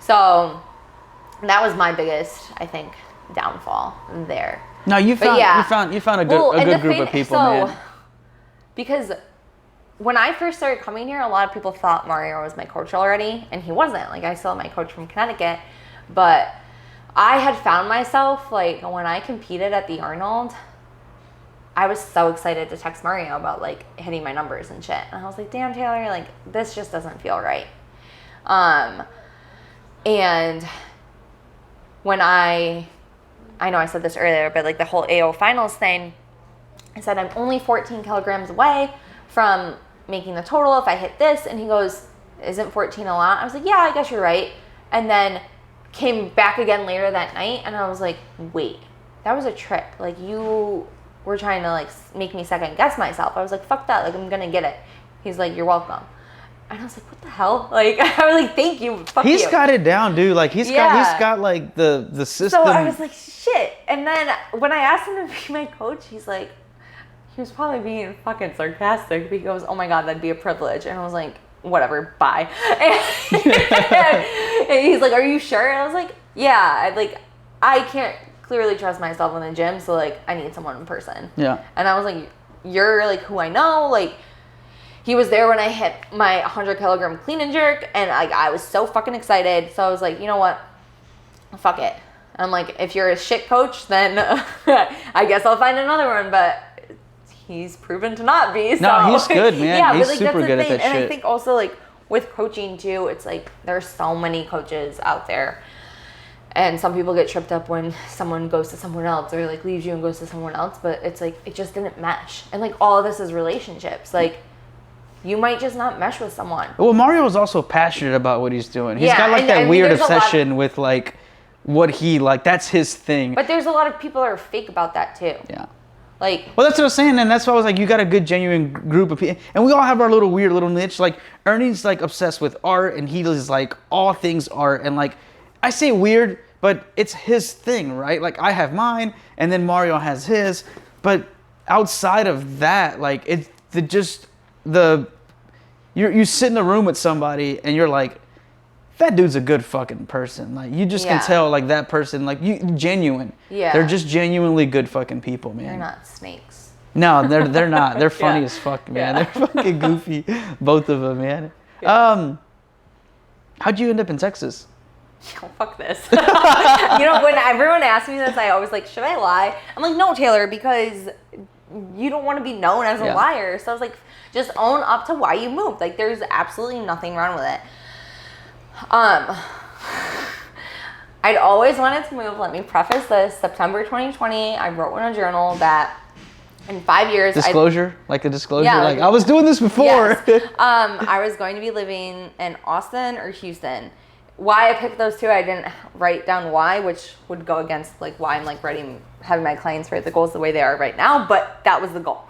So that was my biggest, I think, downfall there. No, you found a good group of people, man. Because when I first started coming here, a lot of people thought Mario was my coach already, and he wasn't. Like, I still had my coach from Connecticut, but I had found myself, like, when I competed at the Arnold, I was so excited to text Mario about, like, hitting my numbers and shit. And I was like, damn, Taylor, like, this just doesn't feel right. And when I know I said this earlier, but, like, the whole AO finals thing, I said, I'm only 14 kilograms away from making the total if I hit this. And he goes, isn't 14 a lot? I was like, yeah, I guess you're right. And then came back again later that night, and I was like, wait, that was a trick. Like, you were trying to like make me second guess myself. I was like, fuck that, like I'm gonna get it. He's like, you're welcome. And I was like, what the hell? Like, I was like, thank you, fuck you. He's got it down, dude. Like, he's got like the system. So I was like, shit. And then when I asked him to be my coach, he's like, he was probably being fucking sarcastic. He goes, oh my God, that'd be a privilege. And I was like, whatever, bye. And he's like, are you sure? And I was like, yeah. I can't clearly trust myself in the gym, so like I need someone in person. Yeah. And I was like, you're like who I know. Like, he was there when I hit my 100 kilogram clean and jerk, and like I was so fucking excited. So I was like, you know what? Fuck it. I'm like, if you're a shit coach, then I guess I'll find another one. But he's proven to not be. So. No, he's good, man. Yeah, he's but, like, super good at that and shit. I think also like with coaching too, it's like there's so many coaches out there. And some people get tripped up when someone goes to someone else or like leaves you and goes to someone else. But it's like, it just didn't mesh. And like all of this is relationships. Like, you might just not mesh with someone. Well, Mario is also passionate about what he's doing. He's got like that and weird obsession with like what he like. That's his thing. But there's a lot of people that are fake about that too. Yeah. Like. Well, that's what I was saying, and that's why I was like, you got a good, genuine group of people, and we all have our little weird little niche. Like Ernie's like obsessed with art, and he is like all things art, and like I say weird, but it's his thing, right? Like I have mine, and then Mario has his, but outside of that, like it's you sit in a room with somebody and you're like, that dude's a good fucking person. Like you just can tell, like that person, like you genuine. Yeah. They're just genuinely good fucking people, man. They're not snakes. No, they're not. They're funny as fuck, man. They're fucking goofy, both of them, man. Yeah. How'd you end up in Texas? Oh, fuck this. You know, when everyone asks me this, I always like, should I lie? I'm like, no, Taylor, because you don't want to be known as a liar. So I was like, just own up to why you moved. Like, there's absolutely nothing wrong with it. I'd always wanted to move. Let me preface this. September 2020, I wrote in a journal that In 5 years, Disclosure? Like a disclosure? Yeah, like, I was doing this before. Yes. I was going to be living in Austin or Houston. Why I picked those two, I didn't write down why, which would go against like why I'm like having my clients write the goals the way they are right now, but that was the goal.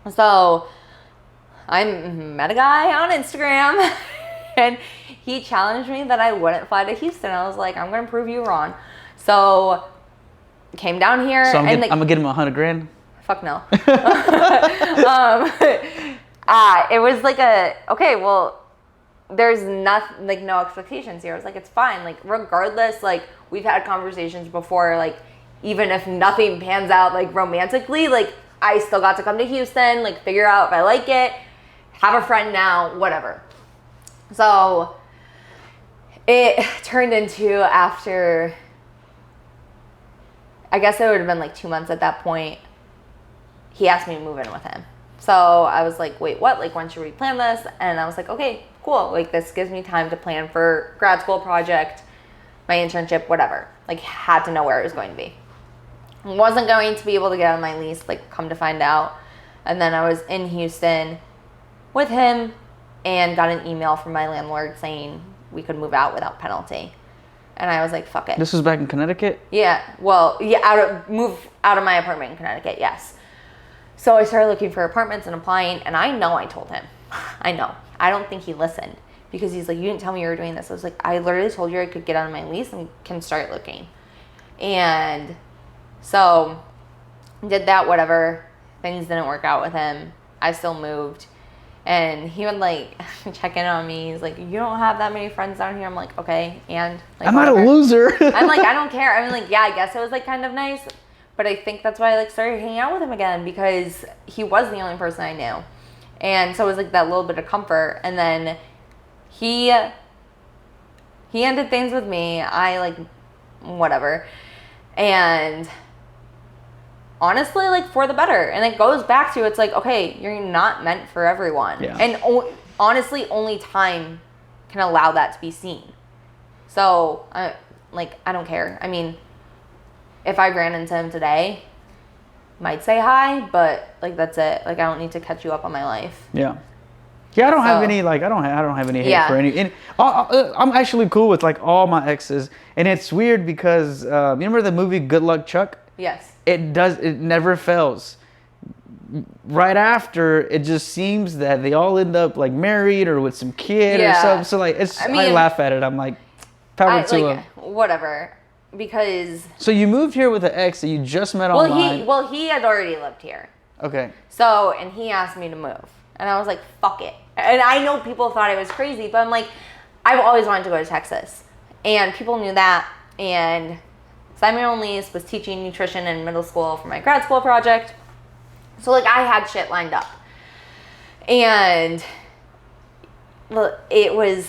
So I met a guy on Instagram and he challenged me that I wouldn't fly to Houston. I was like, I'm going to prove you wrong. So came down here. So I'm going to get him $100,000? Fuck no. It was like okay, well, there's nothing, like no expectations here. I was like, it's fine. Like regardless, like we've had conversations before, like even if nothing pans out like romantically, like I still got to come to Houston, like figure out if I like it, have a friend now, whatever. So it turned into after, I guess it would have been like 2 months at that point, he asked me to move in with him. So I was like, wait, what? Like, when should we plan this? And I was like, okay, cool. Like, this gives me time to plan for grad school project, my internship, whatever. Like, had to know where it was going to be. Wasn't going to be able to get on my lease, like, come to find out. And then I was in Houston with him and got an email from my landlord saying we could move out without penalty. And I was like, fuck it. This was back in Connecticut? Yeah. Well, yeah, move out of my apartment in Connecticut, yes. So I started looking for apartments and applying, and I know I told him. I know. I don't think he listened because he's like, you didn't tell me you were doing this. I was like, I literally told you I could get on my lease and can start looking. And so did that, whatever. Things didn't work out with him. I still moved. And he would like check in on me. He's like, you don't have that many friends down here. I'm like, okay. And like, I'm not a loser. I'm like, I don't care. I mean, like, yeah, I guess it was like kind of nice. But I think that's why I like started hanging out with him again, because he was the only person I knew. And so it was like that little bit of comfort. And then he ended things with me. I like, whatever. And honestly, like, for the better. And it goes back to, it's like, okay, you're not meant for everyone. Yeah. And honestly, only time can allow that to be seen. So, I don't care. I mean, if I ran into him today, might say hi, but like that's it. Like I don't need to catch you up on my life. Yeah. Yeah, I don't have any like I don't have any hate for any. And I'm actually cool with like all my exes, and it's weird because you remember the movie Good Luck Chuck? Yes. It never fails. Right after, it just seems that they all end up like married or with some kid or something. So like I laugh at it. I'm like, power to them. Whatever. Because so you moved here with an ex that you just met online. He had already lived here. Okay. So, and he asked me to move, and I was like, fuck it. And I know people thought I was crazy, but I'm like, I've always wanted to go to Texas, and people knew that. And Simon Lease was teaching nutrition in middle school for my grad school project, so like I had shit lined up, and it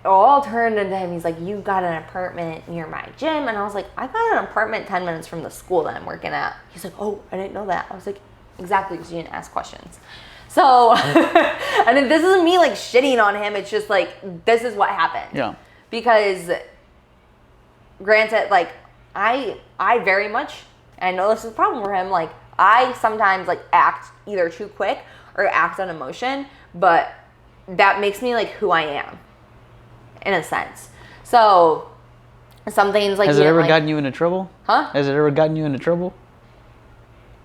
all turned into him. He's like, you got an apartment near my gym. And I was like, I got an apartment 10 minutes from the school that I'm working at. He's like, oh, I didn't know that. I was like, exactly, because you didn't ask questions. So, and then this isn't me like shitting on him. It's just like, this is what happened. Yeah. Because granted, like I very much, I know this is a problem for him. Like I sometimes like act either too quick or act on emotion, but that makes me like who I am. In a sense. So some things like has it ever gotten you into trouble? Huh? Has it ever gotten you into trouble?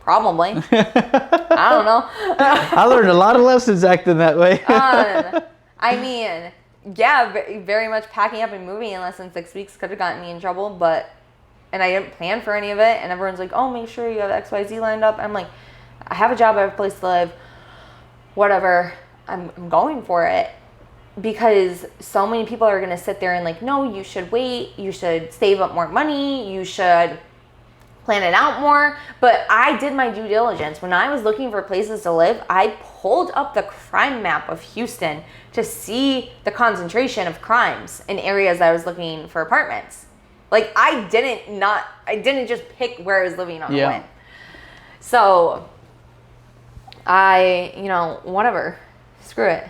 Probably. I don't know. I learned a lot of lessons acting that way. I mean, yeah, very much packing up and moving in less than 6 weeks could have gotten me in trouble, and I didn't plan for any of it, and everyone's like, oh, make sure you have XYZ lined up. I'm like, I have a job, I have a place to live, whatever, I'm going for it. Because so many people are going to sit there and like, no, you should wait, you should save up more money, you should plan it out more. But I did my due diligence. When I was looking for places to live, I pulled up the crime map of Houston to see the concentration of crimes in areas I was looking for apartments. Like I didn't just pick where I was living on a whim. So whatever, screw it.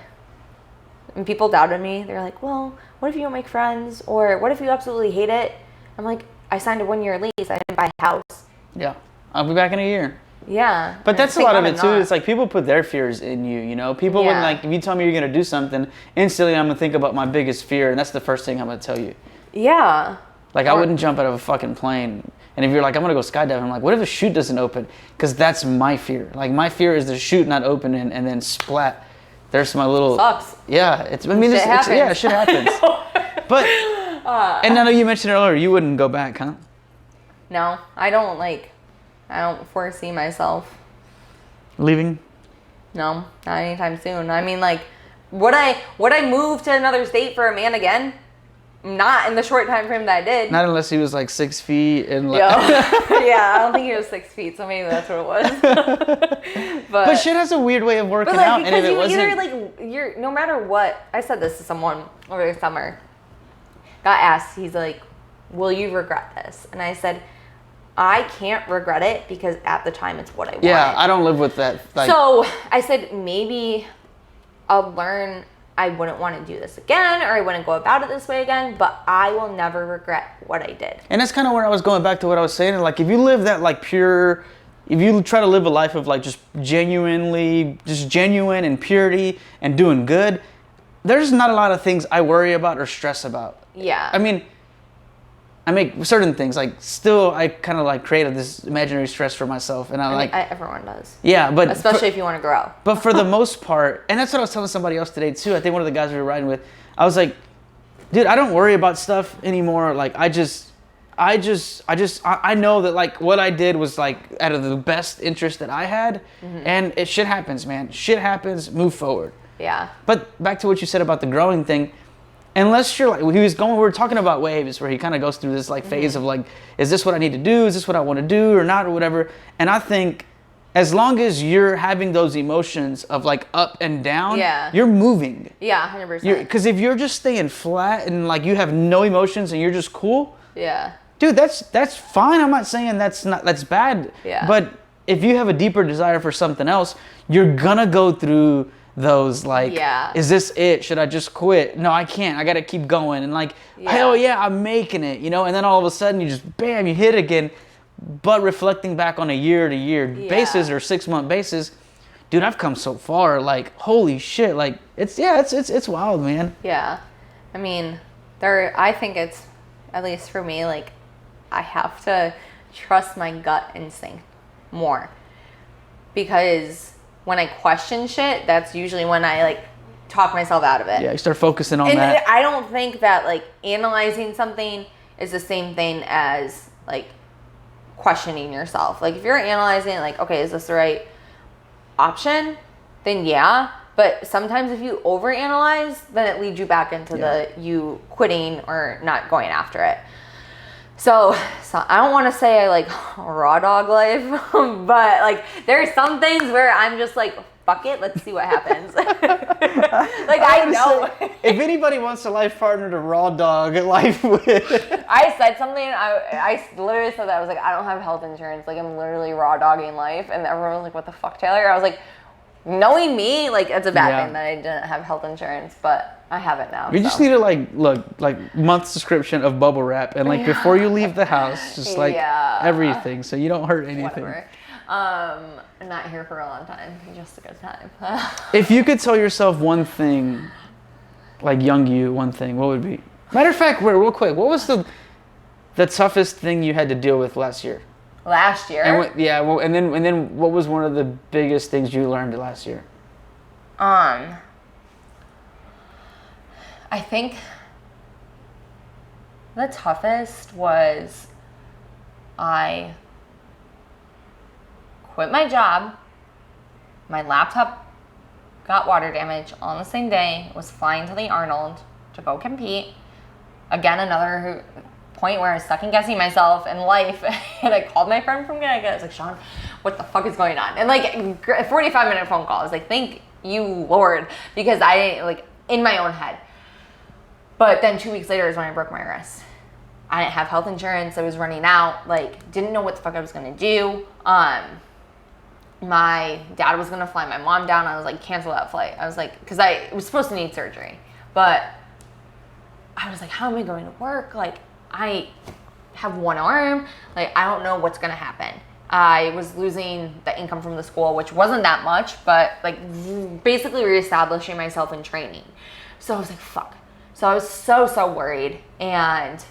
And people doubted me. They're like, well, what if you don't make friends? Or what if you absolutely hate it? I'm like, I signed a 1-year lease. I didn't buy a house. Yeah. I'll be back in a year. Yeah. But that's a lot of it too. Not. It's like people put their fears in you, you know? People when like, if you tell me you're going to do something, instantly I'm going to think about my biggest fear, and that's the first thing I'm going to tell you. Yeah. Like, I wouldn't jump out of a fucking plane. And if you're like, I'm going to go skydiving, I'm like, what if the chute doesn't open? Because that's my fear. Like, my fear is the chute not opening and then splat. There's my little... Sucks. Yeah. It's yeah, shit happens. But, and I know you mentioned earlier, you wouldn't go back, huh? No, I don't foresee myself leaving. No, not anytime soon. I mean, like, would I move to another state for a man again? Not in the short time frame that I did. Not unless he was like 6 feet and like... Yeah, I don't think he was 6 feet, so maybe that's what it was. but shit has a weird way of working like, out, and if it wasn't... either like you're no matter what. I said this to someone over the summer. Got asked, he's like, "Will you regret this?" And I said, I can't regret it because at the time it's what I wanted. Yeah, I don't live with that. Like, so I said maybe I'll learn I wouldn't want to do this again, or I wouldn't go about it this way again, but I will never regret what I did. And that's kind of where I was going back to what I was saying. Like, if you live that like pure, if you try to live a life of like just genuine and purity and doing good, there's not a lot of things I worry about or stress about. Yeah. I mean, I make certain things, like, still, I kind of, like, created this imaginary stress for myself, and I mean, everyone does. Yeah, but... Especially if you want to grow. But for the most part, and that's what I was telling somebody else today, too, I think one of the guys we were riding with, I was like, dude, I don't worry about stuff anymore, like, I know that, like, what I did was, like, out of the best interest that I had, and shit happens, man. Shit happens, move forward. Yeah. But back to what you said about the growing thing, unless you're like, we were talking about waves where he kind of goes through this like phase of like, is this what I need to do? Is this what I want to do or not or whatever? And I think as long as you're having those emotions of like up and down, you're moving. Yeah, 100%. Because if you're just staying flat and like you have no emotions and you're just cool. Yeah. Dude, that's fine. I'm not saying that's bad. Yeah. But if you have a deeper desire for something else, you're gonna go through those like, is this it? Should I just quit? No, I can't. I gotta keep going. And like, hell yeah, I'm making it, you know? And then all of a sudden you just, bam, you hit again. But reflecting back on a year-to-year basis or 6-month basis, dude, I've come so far. Like, holy shit. Like, it's wild, man. Yeah. I mean, I think it's, at least for me, like, I have to trust my gut instinct more. Because when I question shit, that's usually when I like talk myself out of it. Yeah, you start focusing on that. And I don't think that like analyzing something is the same thing as like questioning yourself. Like if you're analyzing like, okay, is this the right option? Then yeah. But sometimes if you overanalyze, then it leads you back into you quitting or not going after it. So I don't want to say I like raw dog life, but like there's some things where I'm just like, fuck it, let's see what happens. Like I know. If anybody wants a life partner to raw dog life with. I said something, I literally said that. I was like, I don't have health insurance. Like I'm literally raw dogging life. And everyone was like, what the fuck, Taylor? I was like, knowing me, like it's a bad thing that I didn't have health insurance, but I have it now. You just need to like month subscription of bubble wrap and like before you leave the house, just like everything so you don't hurt anything. Whatever. I'm not here for a long time, just a good time. If you could tell yourself one thing, like young you, one thing, what would it be? Matter of fact, real quick, what was the toughest thing you had to deal with last year? Last year? And then what was one of the biggest things you learned last year? I think the toughest was I quit my job. My laptop got water damage on the same day. Was flying to the Arnold to go compete. Again, another point where I was second guessing myself in life. And I called my friend from Connecticut. I was like, Sean, what the fuck is going on? And like a 45-minute phone call. I was like, thank you, Lord, because I like in my own head. But then 2 weeks later is when I broke my wrist. I didn't have health insurance. I was running out. Like, didn't know what the fuck I was going to do. My dad was going to fly my mom down. I was like, cancel that flight. I was like, because I was supposed to need surgery. But I was like, how am I going to work? Like, I have one arm. Like, I don't know what's going to happen. I was losing the income from the school, which wasn't that much, but like basically reestablishing myself in training. So I was like, fuck. So I was so worried, and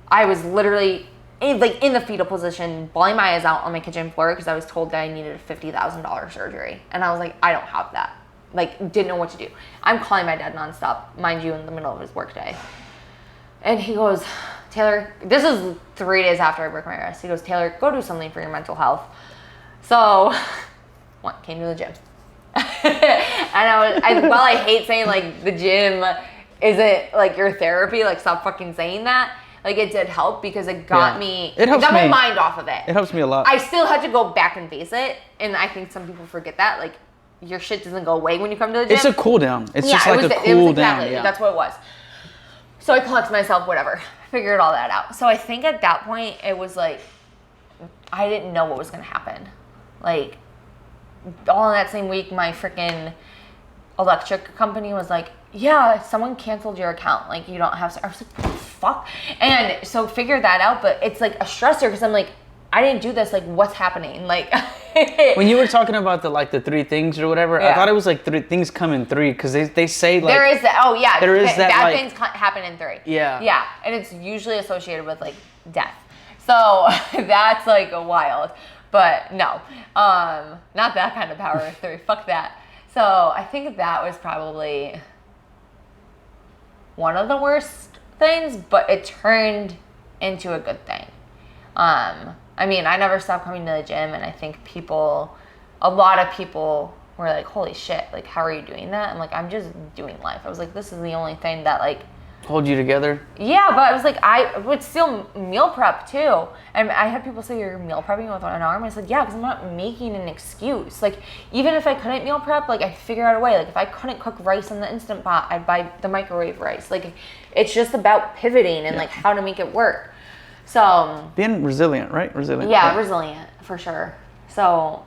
I was literally in the fetal position, bawling my eyes out on my kitchen floor because I was told that I needed a $50,000 surgery. And I was like, I don't have that. Like, didn't know what to do. I'm calling my dad nonstop, mind you, in the middle of his workday. And he goes, Taylor, this is 3 days after I broke my wrist. He goes, Taylor, go do something for your mental health. So, came to the gym. And while I hate saying like the gym isn't like your therapy, like stop fucking saying that. Like it did help because it got me, it got my mind off of it. It helps me a lot. I still had to go back and face it. And I think some people forget that. Like your shit doesn't go away when you come to the gym. It's a cool down. It's just like a cool down. Yeah. That's what it was. So I collected myself, whatever, figured all that out. So I think at that point it was like, I didn't know what was going to happen. Like all in that same week, my freaking electric company was like, yeah, someone canceled your account. Like you don't have, I was like, what the fuck? And so figured that out, but it's like a stressor because I'm like, I didn't do this. Like what's happening? Like when you were talking about the 3 things or whatever, I thought it was like 3 things come in 3 because they say like there is that. Oh yeah, there is that bad like, things happen in 3. Yeah, and it's usually associated with like death. So that's like wild. But no, not that kind of power of 3. Fuck that. So I think that was probably one of the worst things, but it turned into a good thing. I mean, I never stopped coming to the gym, and I think a lot of people were like, holy shit, like, how are you doing that? I'm like, I'm just doing life. I was like, this is the only thing that, like, hold you together? Yeah, but I was like, I would still meal prep, too. And I had people say, you're meal prepping with an arm? I said, yeah, because I'm not making an excuse. Like, even if I couldn't meal prep, like, I'd figure out a way. Like, if I couldn't cook rice in the Instant Pot, I'd buy the microwave rice. Like, it's just about pivoting and, like, how to make it work. So being resilient, right? Resilient. Yeah, resilient for sure. So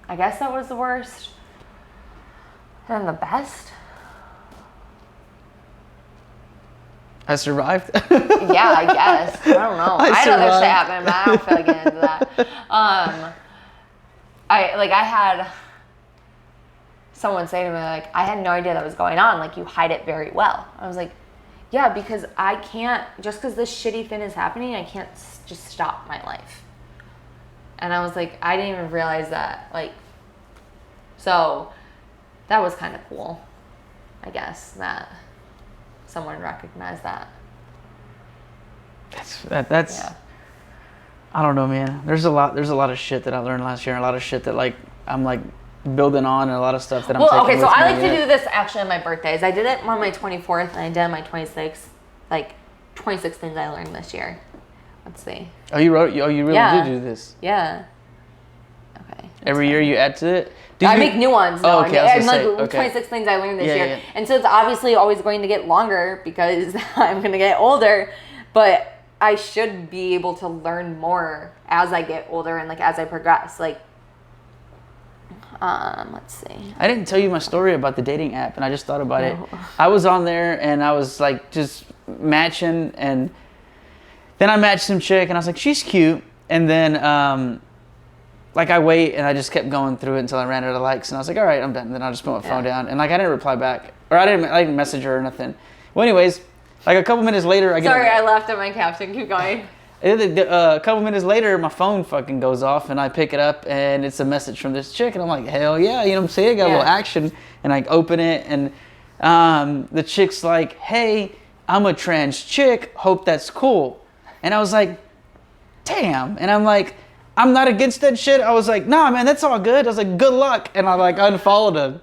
I guess that was the worst. And the best? I survived. Yeah, I guess. I don't know. I had other shit happen, but I don't feel like getting into that. I had someone say to me, like, I had no idea that was going on. Like, you hide it very well. I was like, yeah, because I can't, just because this shitty thing is happening, I can't just stop my life. And I was like, I didn't even realize that. Like, so that was kind of cool, I guess, that someone recognized that. That's yeah. I don't know, man. There's a lot of shit that I learned last year, and a lot of shit that like I'm like building on, and a lot of stuff that I'm taking okay, so with I me. like to do this actually on my birthdays. I did it on my 24th, and I did it on my 26th. Like 26 things I learned this year. Let's see. Oh, you really did do this? Yeah. Okay. Every year you add to it? I make new ones. No, okay, I was like okay. 26 things I learned this year. Yeah. And so it's obviously always going to get longer because I'm going to get older, but I should be able to learn more as I get older and like as I progress. Like, let's see. I didn't tell you my story about the dating app, and I just thought about it. I was on there and I was like just matching, and then I matched some chick and I was like, she's cute. And then like I wait and I just kept going through it until I ran out of likes, and I was like, all right, I'm done. And then I just put my phone down, and like I didn't reply back, or I didn't message her or nothing. Well, anyways, like a couple minutes later, I laughed at my caption. Keep going. A couple minutes later, my phone fucking goes off, and I pick it up, and it's a message from this chick, and I'm like, hell yeah, you know what I'm saying? I got a little action, and I open it, and the chick's like, hey, I'm a trans chick, hope that's cool. And I was like, damn. And I'm like, I'm not against that shit. I was like, nah, man, that's all good. I was like, good luck. And I like unfollowed him.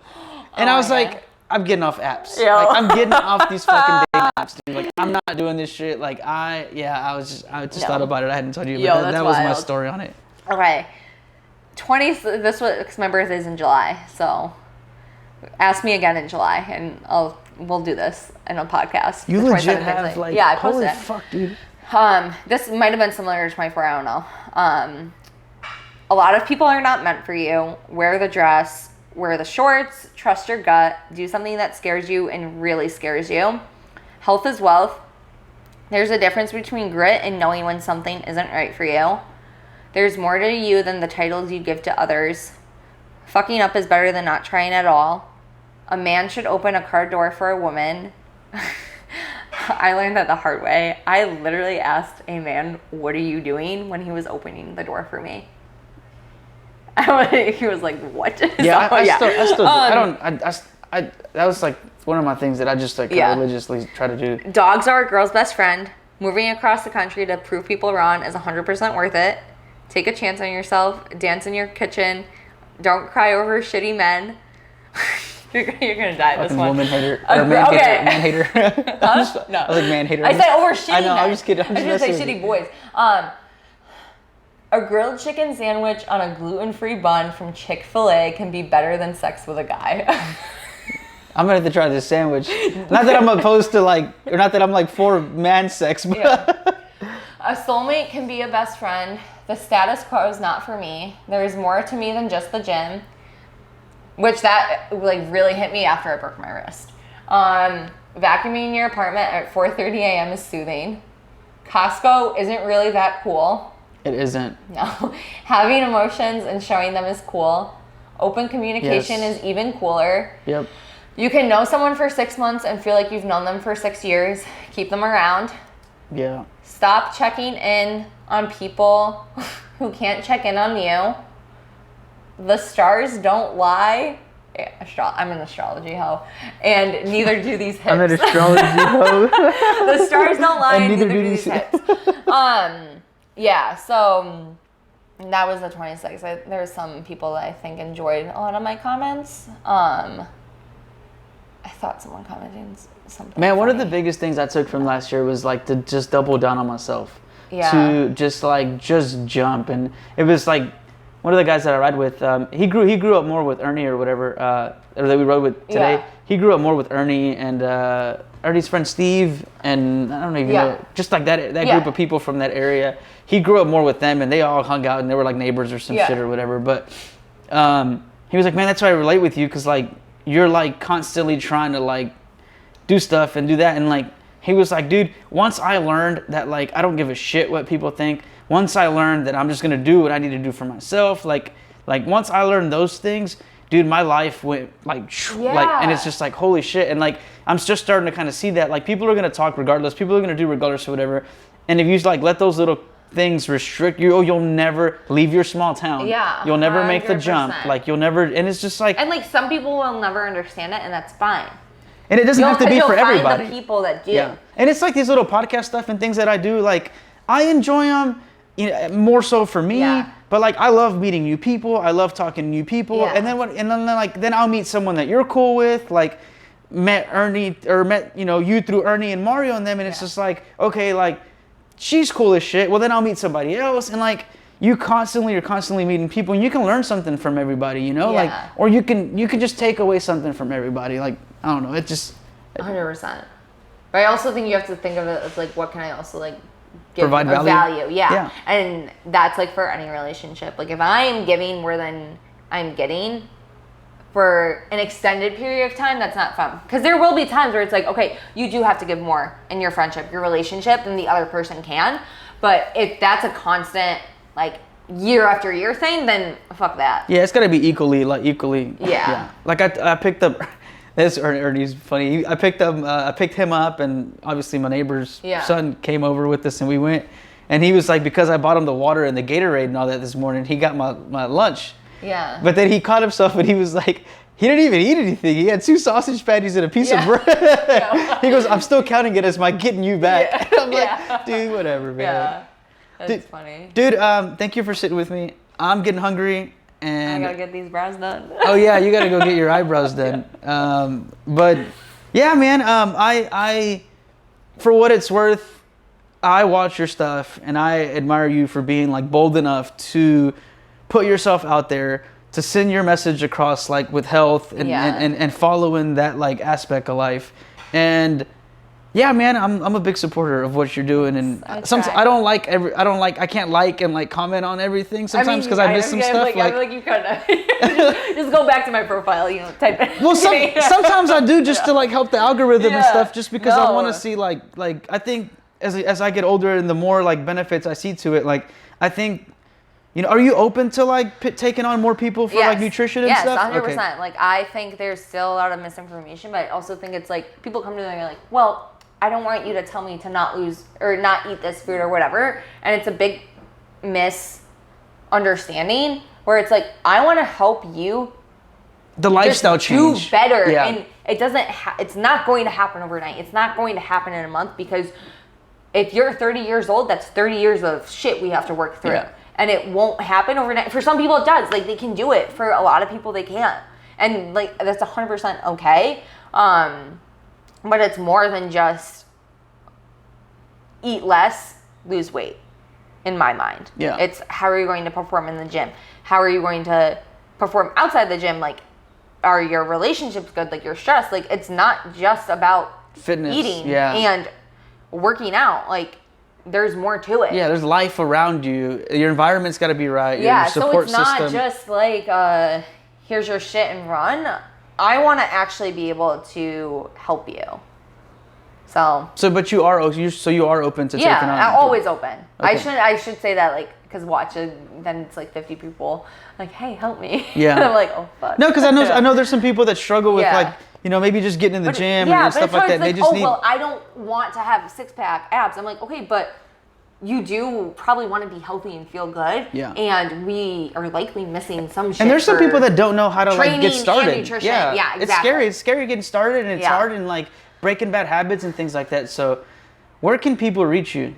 And I was like, I'm getting off apps. Yo. Like, I'm getting off these fucking dating apps, dude. Like, I'm not doing this shit. Like, I just thought about it. I hadn't told you, but that was my story on it. Okay. This was, because my birthday's in July, so ask me again in July, and we'll do this in a podcast. You legit have, like, I posted holy it. fuck, dude. This might have been similar to 24, I don't know. A lot of people are not meant for you. Wear the dress, wear the shorts, trust your gut, do something that scares you and really scares you. Health is wealth. There's a difference between grit and knowing when something isn't right for you. There's more to you than the titles you give to others. Fucking up is better than not trying at all. A man should open a car door for a woman. I learned that the hard way. I literally asked a man, "What are you doing?" when he was opening the door for me. He was like, "What?" Yeah, So, I still that was like one of my things that I just like religiously try to do. Dogs are a girl's best friend. Moving across the country to prove people wrong is 100% worth it. Take a chance on yourself. Dance in your kitchen. Don't cry over shitty men. You're gonna die this one. Woman hater. Or man hater. Man hater. Huh? No. I was like man hater. I said over shitty men. I know, I'm just kidding. I was gonna say shitty boys. A grilled chicken sandwich on a gluten-free bun from Chick-fil-A can be better than sex with a guy. I'm gonna have to try this sandwich. Not that I'm opposed to like, or not that I'm like for man sex, but A soulmate can be a best friend. The status quo is not for me. There is more to me than just the gym. Which that like really hit me after I broke my wrist. Vacuuming your apartment at 4:30 a.m. is soothing. Costco isn't really that cool. It isn't. No. Having emotions and showing them is cool. Open communication is even cooler. Yep. You can know someone for 6 months and feel like you've known them for 6 years. Keep them around. Yeah. Stop checking in on people who can't check in on you. The stars don't lie. I'm an astrology hoe, and neither do these hips. I'm an astrology hoe. The stars don't lie, and neither do these hips. Yeah, so that was the 26th. There were some people that I think enjoyed a lot of my comments. I thought someone commented something. Man, one of funny. the biggest things I took from last year was like to just double down on myself. Yeah. To just jump, and it was like one of the guys that I ride with. He grew up more with Ernie or whatever, or that we rode with today. Yeah. He grew up more with Ernie and Ernie's friend Steve, and I don't even know, just like that group of people from that area. He grew up more with them, and they all hung out, and they were like neighbors or some shit or whatever. But he was like, man, that's why I relate with you, because like you're like constantly trying to like do stuff and do that, and like he was like, dude, once I learned that like I don't give a shit what people think. Once I learned that I'm just gonna do what I need to do for myself, like once I learned those things, dude, my life went like, and it's just like, holy shit. And like, I'm just starting to kind of see that like people are gonna talk regardless, people are gonna do regardless or whatever. And if you like let those little things restrict you, you'll never leave your small town. Yeah. You'll never make the jump. Like you'll never, and it's just like. And like some people will never understand it, and that's fine. And it doesn't have to be for everybody. Find the people that do. Yeah. And it's like these little podcast stuff and things that I do, like I enjoy them. You know, more so for me, but like I love meeting new people. I love talking to new people, and then I'll meet someone that you're cool with, like met Ernie or met you through Ernie and Mario and them, and it's just like, okay, like she's cool as shit. Well, then I'll meet somebody else, and like you're constantly meeting people, and you can learn something from everybody, like, or you can just take away something from everybody. Like I don't know, it just 100%. But I also think you have to think of it as like, what can I also like. Give provide value. Yeah. And that's like for any relationship. Like if I am giving more than I'm getting for an extended period of time, that's not fun. Because there will be times where it's like, okay, you do have to give more in your friendship, your relationship than the other person can. But if that's a constant, like year after year thing, then fuck that. Yeah, it's got to be equally. Yeah. Like I picked up. This Ernie's funny. I picked him up, and obviously my neighbor's son came over with us, and we went. And he was like, because I bought him the water and the Gatorade and all that this morning, he got my lunch. Yeah. But then he caught himself, and he was like, he didn't even eat anything. He had 2 sausage patties and a piece of bread. He goes, I'm still counting it as my getting you back. I'm like, dude, whatever, man. Yeah. That's funny. Dude, thank you for sitting with me. I'm getting hungry. And I gotta get these brows done. Oh yeah, you gotta go get your eyebrows done. But yeah, man, I for what it's worth, I watch your stuff and I admire you for being like bold enough to put yourself out there, to send your message across like with health and following that like aspect of life. And yeah, man, I'm a big supporter of what you're doing, and sometimes I can't like and like comment on everything sometimes because I miss some stuff. I feel like you kind of just go back to my profile, type it. Well, sometimes I do just to like help the algorithm and stuff, just because I want to see like I think as I get older and the more like benefits I see to it, like I think You know, are you open to like taking on more people for like nutrition and stuff? Yes, 100%. Like I think there's still a lot of misinformation, but I also think it's like people come to me and they're like, well, I don't want you to tell me to not lose or not eat this food or whatever. And it's a big misunderstanding where it's like, I want to help you the lifestyle change. Do better. Yeah. And it doesn't, it's not going to happen overnight. It's not going to happen in a month because if you're 30 years old, that's 30 years of shit we have to work through. Yeah. And it won't happen overnight. For some people it does. Like they can do it. For a lot of people they can't. And like that's 100% okay. But it's more than just eat less, lose weight in my mind. Yeah. It's how are you going to perform in the gym? How are you going to perform outside the gym? Like are your relationships good? Like your stress? Like it's not just about fitness, eating and working out. Like there's more to it. Yeah, there's life around you. Your environment's got to be right. Yeah, your support so it's not system. just like here's your shit and run. I want to actually be able to help you. So but you are open to taking on. Yeah, I'm always open. Okay. I should say that like because watch it, then it's like 50 people like, hey, help me. Yeah. And I'm like, oh fuck. No, because I know there's some people that struggle with like, you know, maybe just getting in the gym and stuff like that. They just need. Well, I don't want to have 6-pack abs. I'm like, okay, but you do probably want to be healthy and feel good. Yeah. And we are likely missing some shit. And there's some people that don't know how to like get started. And nutrition. Yeah. Exactly. It's scary. It's scary getting started, and it's hard and like breaking bad habits and things like that. So, where can people reach you?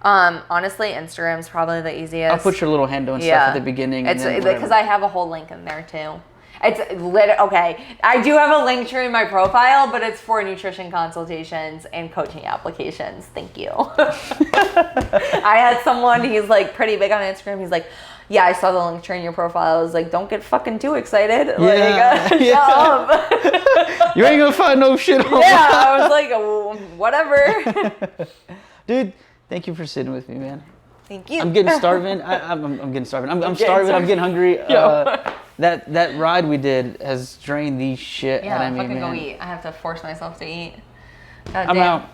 Honestly, Instagram's probably the easiest. I'll put your little handle and stuff at the beginning. It's because I have a whole link in there too. It's okay. I do have a link tree in my profile, but it's for nutrition consultations and coaching applications. Thank you. I had someone, he's like pretty big on Instagram. He's like, yeah, I saw the link tree in your profile. I was like, don't get fucking too excited. Yeah. Like, shut up. You ain't gonna find no shit on. Yeah, I was like, oh, whatever. Dude, thank you for sitting with me, man. Thank you. I'm getting starving. I'm getting starving. I'm starving. I'm getting hungry. That ride we did has drained the shit out of me, man. Go eat. I have to force myself to eat. I'm out.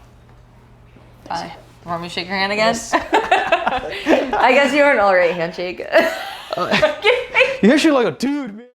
Bye. Want me to shake your hand again? Yes. I guess you're an alright handshake. You're actually like a dude, man.